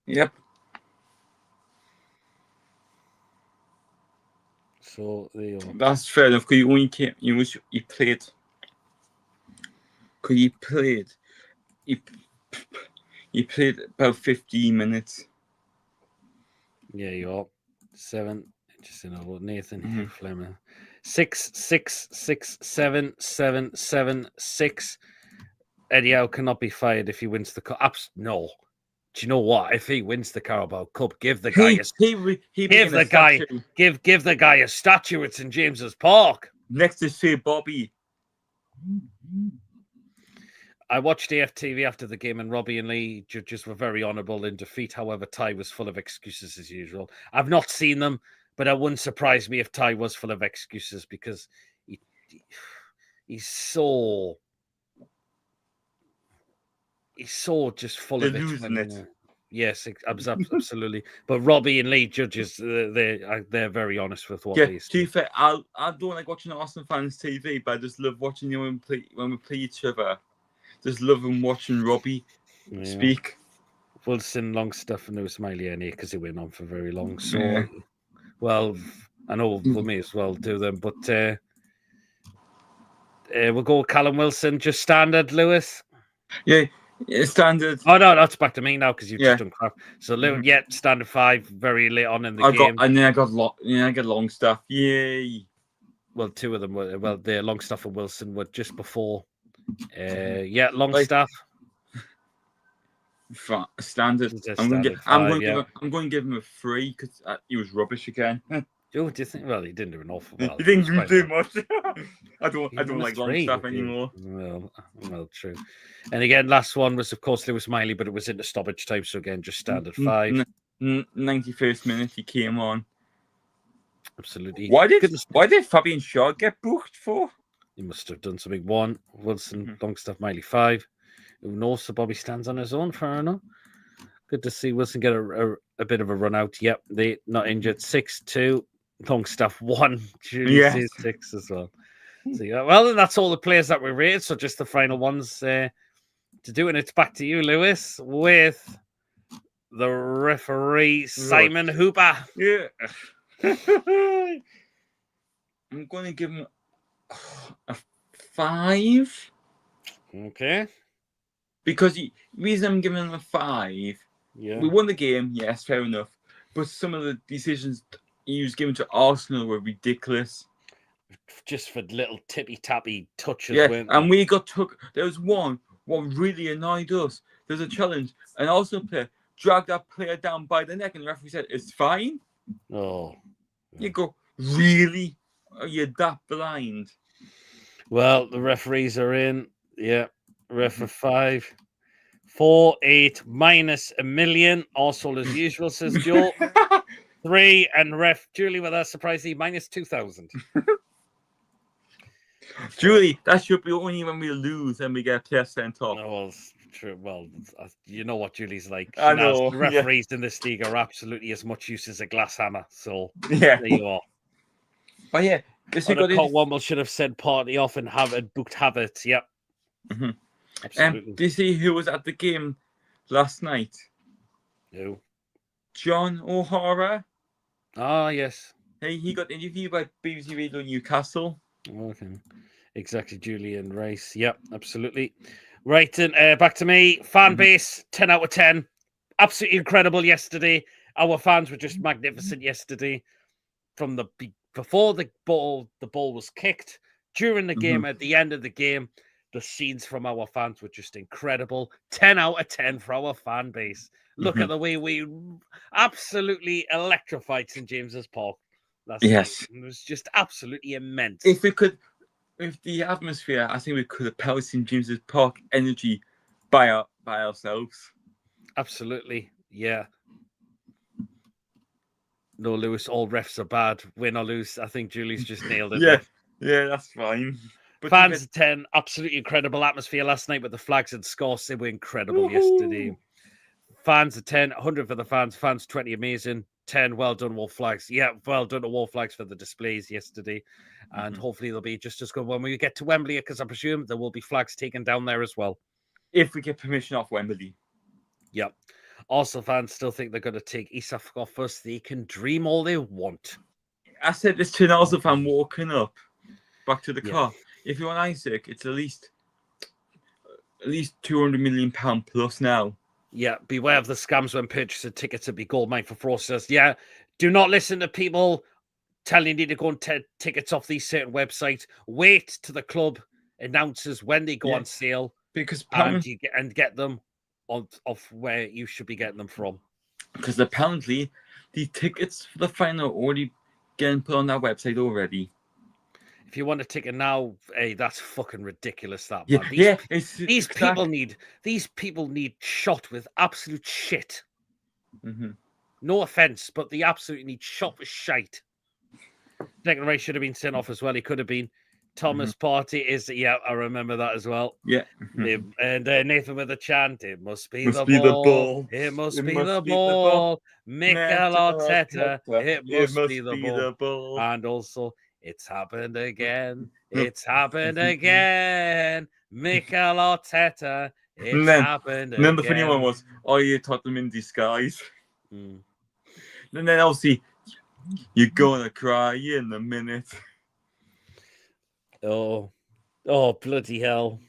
Yep. So there you go. That's fair enough because he played. Because he played about 15 minutes. Yeah, you are 7. Just Nathan Fleming. 6, 6, 6, 7, 7, 7, 6. Eddie Howe cannot be fired if he wins the cup. No. Do you know what? If he wins the Carabao Cup, give the guy give the guy a statue at St James's Park next to Sir Bobby. I watched AFTV after the game, and Robbie and Lee judges were very honourable in defeat. However, Ty was full of excuses as usual. I've not seen them, but it wouldn't surprise me if Ty was full of excuses because he's so just full of it. Yes, absolutely. But Robbie and Lee judges, they're very honest with what they say. To be fair, I don't like watching Arsenal fans TV, but I just love watching them when we play each other. Just love them watching Robbie speak. Wilson, Longstaff, and no Smiley any because he went on for very long. So, well, I know we may as well do them, but we'll go with Callum Wilson, just standard, Lewis. Yeah, standard. Oh no, that's back to me now because you've just done crap. So, standard 5, very late on in the game. And then I got Longstaff. Yay! Well, 2 of them were the Longstaff and Wilson were just before. Longstaff. Standard. I'm going to give him a 3 because he was rubbish again. Do you think? Well, he didn't do an awful well. He didn't do much. I don't like Longstaff anymore. Well, true. And again, last one was of course Lewis Miley, but it was into stoppage time, so again, just standard 5. 91st minute he came on. Absolutely. Why did Fabian Shaw get booked for? He must have done something. 1, Wilson, Longstaff, Miley 5. Who knows? So Bobby stands on his own, fair enough. Good to see Wilson get a bit of a run out. Yep, they not injured. 6-2, Longstaff 1. Julie says 6 as well. So yeah, well, then that's all the players that we rated. So just the final ones to do, and it's back to you, Lewis, with the referee Simon Hooper. Yeah. I'm going to give him a 5. Okay. Because the reason I'm giving him a 5, we won the game, yes, fair enough. But some of the decisions he was given to Arsenal were ridiculous. Just for little tippy-tappy touches. Yeah, and we got took. There was one. What really annoyed us, there's a challenge. An Arsenal player dragged that player down by the neck, and the referee said, "It's fine." Oh. You go, really? Are you that blind? Well, the referees are in. Yeah. Ref for 5. 4, 8, minus $1 million. Also as usual, says Joe. 3, and ref Julie with us, surprisingly, minus 2,000. Julie, that should be only when we lose and we get a player sent off. Oh, well, true. Well, you know what Julie's like. I know. The referees in this league are absolutely as much use as a glass hammer. So there you are. But yeah, Womble should have said party off and booked Havertz. Yep. Mm-hmm. Did you see who was at the game last night? Who? John O'Hara. Ah, yes. Hey, he got interviewed by BBC Radio Newcastle. Okay. Exactly, Julian Rice. Yep, absolutely. Right, and back to me. Fan base, 10 out of 10. Absolutely incredible yesterday. Our fans were just magnificent yesterday. From before the ball was kicked, during the game, at the end of the game, the scenes from our fans were just incredible. 10 out of 10 for our fan base. Look at the way we absolutely electrified St. James's Park. Yes. It was just absolutely immense. If we could, with the atmosphere, I think we could have powered St. James's Park energy by ourselves. Absolutely, yeah. No, Lewis, all refs are bad. Win or lose, I think Julie's just nailed it. Yeah, that's fine. But fans 10, absolutely incredible atmosphere last night with the flags and scores. They were incredible yesterday. Fans 10, 100 for the fans. Fans 20, amazing. 10, well done, Wolf Flags. Yeah, well done to Wolf Flags for the displays yesterday. And hopefully they'll be just as good when we get to Wembley, because I presume there will be flags taken down there as well. If we get permission off Wembley. Yep. Also, fans still think they're going to take Isak off us. They can dream all they want. I said this to an Arsenal fan walking up back to the car. If you want Isak, it's at least £200 million plus now. Yeah, beware of the scams when purchasing tickets and be goldmine for fraudsters. Yeah, do not listen to people telling you to go and take tickets off these certain websites. Wait till the club announces when they go on sale, because and get them off where you should be getting them from. Because apparently the tickets for the final are already getting put on that website already. If you want a ticket now, hey, that's fucking ridiculous. That man. These people need shot with absolute shit. No offense, but they absolutely need shot with shite. Declan Rice should have been sent off as well. He could have been. Thomas Partey is, I remember that as well. Yeah. And Nathan with a chant, it must be the ball. It must be the ball. Mikel Arteta, it must be the ball. And also, it's happened again. It's happened again. Mikel Arteta, it's happened again. And then the funny one was, you Tottenham in disguise. And then obviously, you're going to cry in a minute. Oh, bloody hell.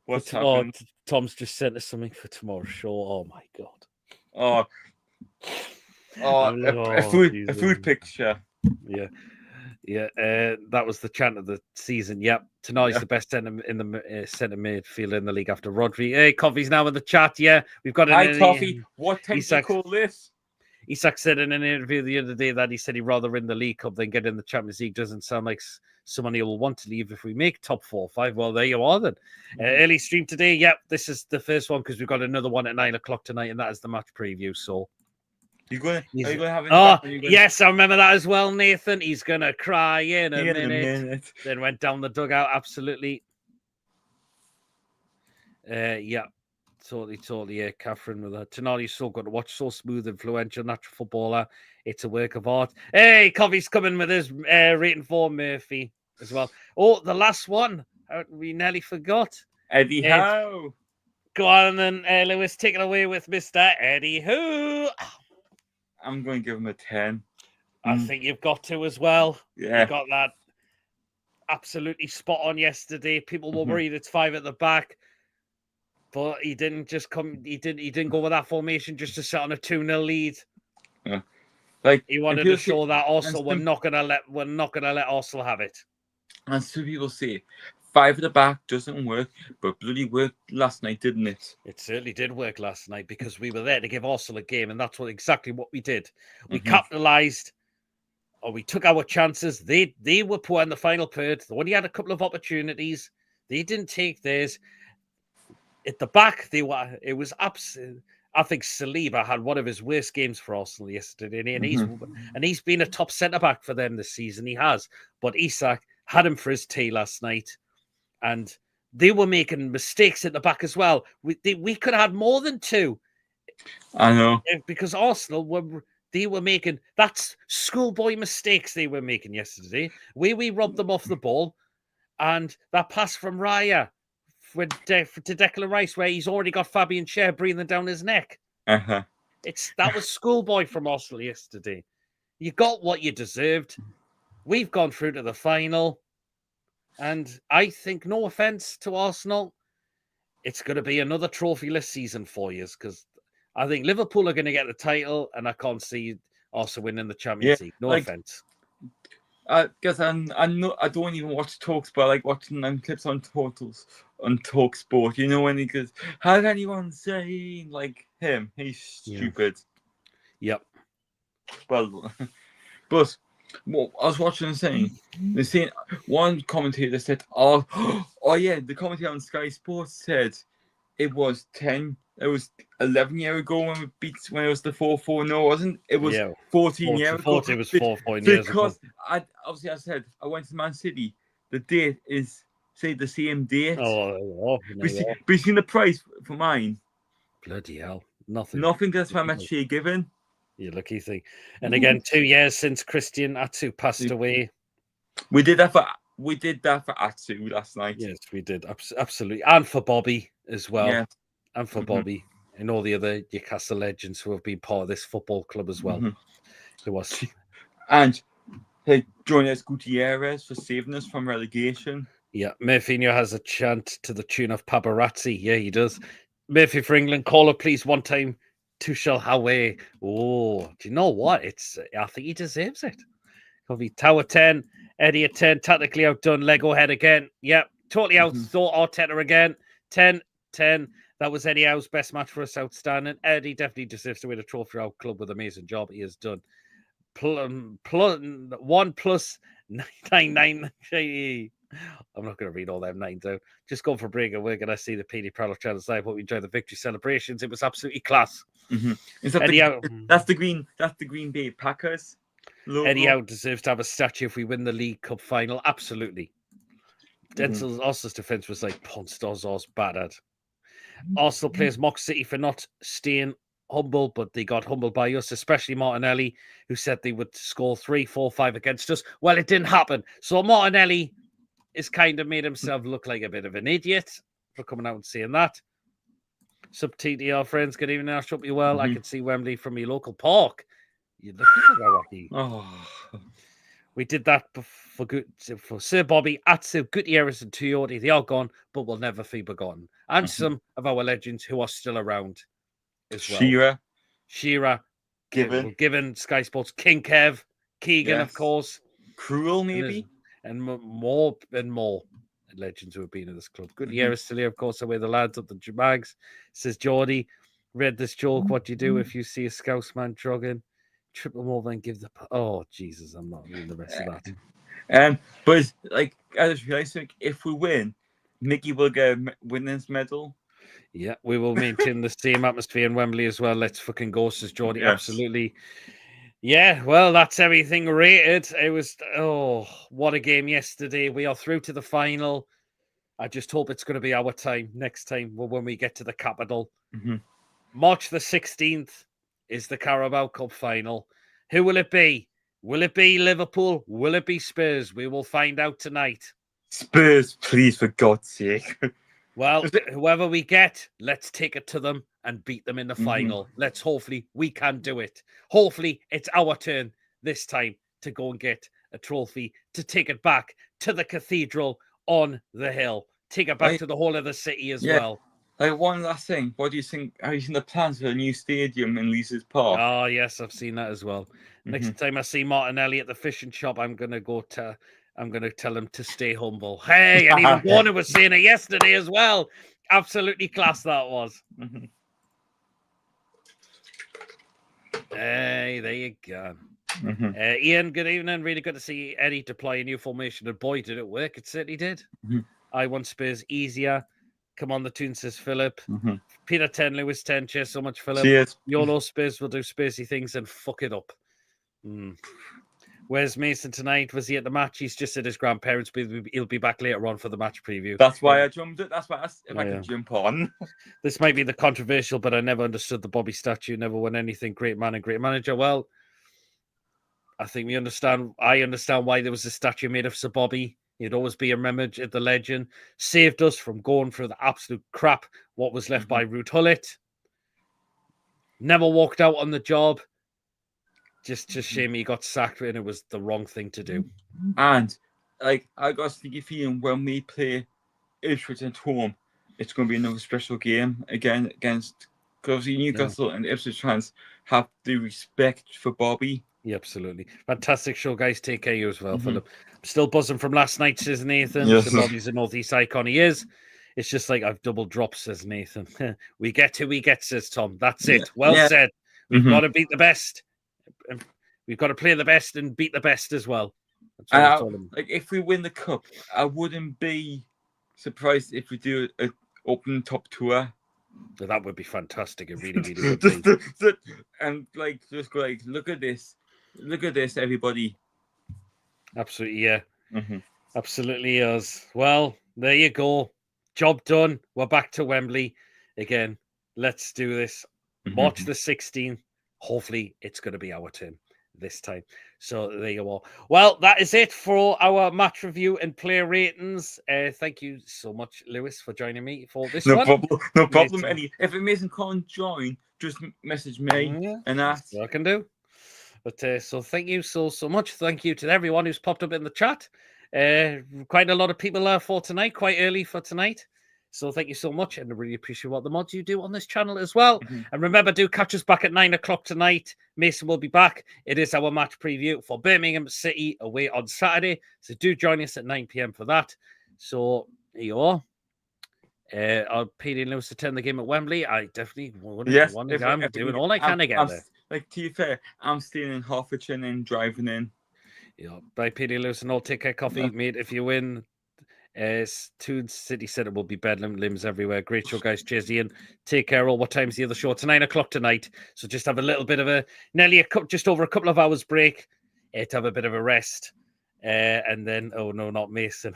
What's happened? Tom's just sent us something for tomorrow's show. Oh, my God. A food picture. Yeah. That was the chant of the season. Yep. Tonight's the best centre in the centre midfielder in the league after Rodri. Hey, Coffee's now in the chat. Yeah, we've got Hi, Coffee. What time do you call this? Isak said in an interview the other day that he said he'd rather win the League Cup than get in the Champions League. Doesn't sound like someone he will want to leave if we make top 4 or 5. Well, there you are then. Early stream today. Yep, this is the first one because we've got another one at 9 o'clock tonight, and that is the match preview. So Are you going to have Oh, yes, I remember that as well, Nathan. He's going to cry in a in minute. Then went down the dugout, absolutely. Yeah, totally. Yeah, Catherine with her. Tonali's so good to watch, so smooth, influential, natural footballer. It's a work of art. Hey, Coffee's coming with his rating for Murphy as well. Oh, the last one. We nearly forgot. Eddie Howe. Go on, and then Lewis, take it away with Mr. Eddie Howe. I'm going to give him a 10. I think you've got to as well. Yeah. You got that absolutely spot on yesterday. People were worried it's 5 at the back. But he didn't just come. He didn't go with that formation just to sit on a 2-0 lead. Yeah. Like he wanted to show that Arsenal we're not gonna let Arsenal have it. And some people say 5 at the back doesn't work, but bloody worked last night, didn't it? It certainly did work last night because we were there to give Arsenal a game, and that's exactly what we did. We capitalised, or we took our chances. They were poor in the final third. They only had a couple of opportunities. They didn't take theirs. At the back, it was absolute. I think Saliba had one of his worst games for Arsenal yesterday, and he's been a top centre back for them this season. He has, but Isak had him for his tea last night, and they were making mistakes at the back as well. We could have had more than 2. I know, because Arsenal were making that's schoolboy mistakes they were making yesterday. We robbed them off the ball, and that pass from Raya to Declan Rice, where he's already got Fabian Schär breathing down his neck. That was schoolboy from Arsenal yesterday. You got what you deserved. We've gone through to the final, and I think, no offense to Arsenal, it's going to be another trophyless season for you, because I think Liverpool are going to get the title, and I can't see Arsenal winning the Champions League. No offense. Because I don't even watch talks, but I like watching them clips on Talk Sport. You know, when he goes, "Has anyone saying like him? He's stupid." Yep. Well, but what I was watching and saying, they saying one commentator said, "Oh yeah," the commentator on Sky Sports said it was 11 years ago when it was the 4-4. No, it wasn't. It was 14 years ago. It was 4 years ago. Because I said I went to Man City. The date is the same date. But you seen the price for mine? Bloody hell! Nothing. That's why I'm actually given. You lucky thing. And again, 2 years since Christian Atsu passed away. We did that for Atsu last night. Yes, we did. Absolutely. And for Bobby as well. Yeah. And for Bobby and all the other Newcastle legends who have been part of this football club as well. There was. And Jonas Gutierrez for saving us from relegation. Yeah, Murphyinho has a chant to the tune of Paparazzi. Yeah, he does. Murphy for England, caller please one time. Tuchel Hawaii. Oh, do you know what? I think he deserves it. Coffee Tower 10, Eddie at 10, tactically outdone, Lego head again. Yep, totally outthought Arteta again. 10. That was Eddie Howe's best match for us, outstanding. Eddie definitely deserves to win a trophy out club with an amazing job he has done. 1 plus 999. I'm not going to read all them 9s out. Just going for a break and we're going to see the PD Proudlock channel side. Hope we enjoy the victory celebrations. It was absolutely class. That's the Green Bay Packers logo. Eddie Howe deserves to have a statue if we win the League Cup final. Absolutely. Arsenal's defence was like Ponstoz's bad at. Arsenal players mock City for not staying humble, but they got humbled by us, especially Martinelli, who said they would score 3, 4, 5 against us. Well, it didn't happen. So Martinelli has kind of made himself look like a bit of an idiot for coming out and saying that. Sub TTR friends, good evening. I hope you well. I can see Wembley from your local park. You're looking for Rocky. We did that for Sir Bobby, Atsu, Gutierrez, and Toyota. They are gone, but will never be forgotten. And some of our legends who are still around as well. Shearer, Given, Sky Sports, King Kev, Keegan, of course. Cruel, maybe. And more legends who have been in this club. Gutierrez still here, of course, away the lads of the Mags. Says Geordie, read this joke. What do you do if you see a Scouse man jogging? Triple them over and give the... Oh, Jesus, I'm not reading the rest of that. But, like, I just realised, if we win, Mickey will get a winners medal. Yeah, we will maintain the same atmosphere in Wembley as well. Let's fucking go, says Jordy. Yes. Absolutely. Yeah, well, that's everything rated. It was, what a game yesterday. We are through to the final. I just hope it's going to be our time next time when we get to the capital. Mm-hmm. March the 16th is the Carabao Cup final. Who will it be? Will it be Liverpool? Will it be Spurs? We will find out tonight. Spurs, please, for God's sake. Well, whoever we get, let's take it to them and beat them in the final. Let's hopefully we can do it. Hopefully it's our turn this time to go and get a trophy, to take it back to the cathedral on the hill, take it back to the whole of the city as well. Like, one last thing, what do you think? Have you seen the plans for a new stadium in Lee's Park? Oh, yes, I've seen that as well. Next time I see Martinelli at the fishing shop, I'm going to tell him to stay humble. Hey, and even Warner was saying it yesterday as well. Absolutely class that was. Hey, there you go. Ian, good evening. Really good to see Eddie deploy a new formation. And boy, did it work. It certainly did. I want Spurs easier. Come on, the tune, says Philip. Peter 10, Lewis 10. Cheers so much, Philip. Cheers. YOLO Spurs will do Spursy things and fuck it up. Where's Mason tonight? Was he at the match? He's just at his grandparents', but he'll be back later on for the match preview. That's why I jumped it. That's why I could jump on. This might be the controversial, but I never understood the Bobby statue. Never won anything. Great man and great manager. Well, I think I understand why there was a statue made of Sir Bobby. He'd always be remembered, the legend. Saved us from going through the absolute crap what was left by Ruud Gullit. Never walked out on the job. Just shame he got sacked and it was the wrong thing to do. And like I got a sneaky feeling when we play Ipswich at home, it's going to be another special game again against, because Newcastle and Ipswich fans have the respect for Bobby. Yeah, absolutely. Fantastic show, guys. Take care of you as well, Philip. I'm still buzzing from last night, says Nathan. Yes. So Bobby's a Northeast icon. He is. It's just like I've double dropped, says Nathan. We get who we get, says Tom. That's it. Well said. We've got to beat the best. We've got to play the best and beat the best as well. Like if we win the cup, I wouldn't be surprised if we do an open top tour. That would be fantastic. It really, really would be. And like just go like, look at this, everybody. Absolutely, yeah. Absolutely is. Well, there you go. Job done. We're back to Wembley again. Let's do this. March the 16th. Hopefully, it's going to be our turn this time. So there you are. Well, that is it for our match review and player ratings. Thank you so much, Lewis, for joining me for this one. No problem, Eddie. If Mason can't join, just message me and ask. That's what I can do. But so thank you so much. Thank you to everyone who's popped up in the chat. Quite a lot of people for tonight, quite early for tonight. So thank you so much, and I really appreciate what the mods you do on this channel as well. And remember, do catch us back at 9 o'clock tonight. Mason will be back. It is our match preview for Birmingham City away on Saturday. So do join us at 9 p.m. for that. So here you are. I'll pay in Lewis to attend the game at Wembley. I definitely want to. I'm doing all I can to get there. Like, to be fair, I'm staying in Hertfordshire and driving in. Yeah, by PD Lewis and all, take care, coffee, mate. If you win, Toon City Centre will be bedlam, limbs everywhere. Great show, guys. Cheers, Ian. Take care. All. What time's the other show? It's 9 o'clock tonight. So just have a little bit of just over a couple of hours break to have a bit of a rest. And then, oh no, not Mason.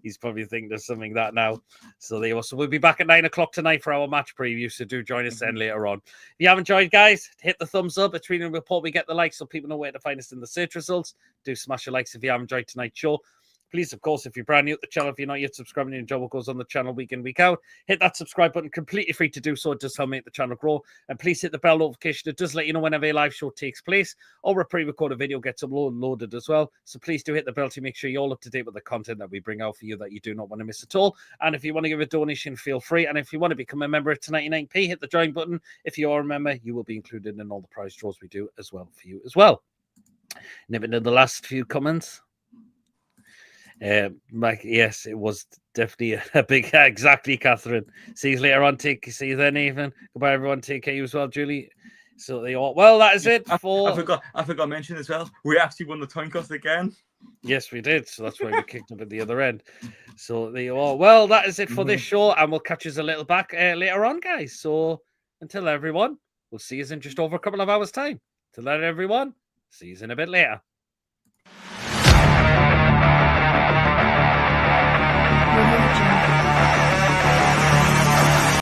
He's probably thinking of something that now. So there you go. So we'll be back at 9 o'clock tonight for our match preview. So do join us then later on. If you have enjoyed, guys, hit the thumbs up. It's really important we get the likes so people know where to find us in the search results. Do smash your likes if you have enjoyed tonight's show. Please, of course, if you're brand new to the channel, if you're not yet subscribing and enjoy what goes on the channel week in, week out, hit that subscribe button, completely free to do so. It does help make the channel grow. And please hit the bell notification. It does let you know whenever a live show takes place or a pre-recorded video gets uploaded as well. So please do hit the bell to make sure you're all up to date with the content that we bring out for you that you do not want to miss at all. And if you want to give a donation, feel free. And if you want to become a member at 99p, hit the join button. If you are a member, you will be included in all the prize draws we do as well for you as well. Never know the last few comments. Mike, yes, it was definitely a big, exactly, Catherine. See you later on. See you then, Ethan. Goodbye, everyone. Take care, you as well, Julie. So they are. Well, that is it I for. forgot to mention as well. We actually won the coin toss again. Yes, we did. So that's why we kicked up at the other end. So there you are. Well, that is it for this show, and we'll catch you a little back later on, guys. So until everyone, we'll see you in just over a couple of hours' time. Till then, everyone, see you in a bit later.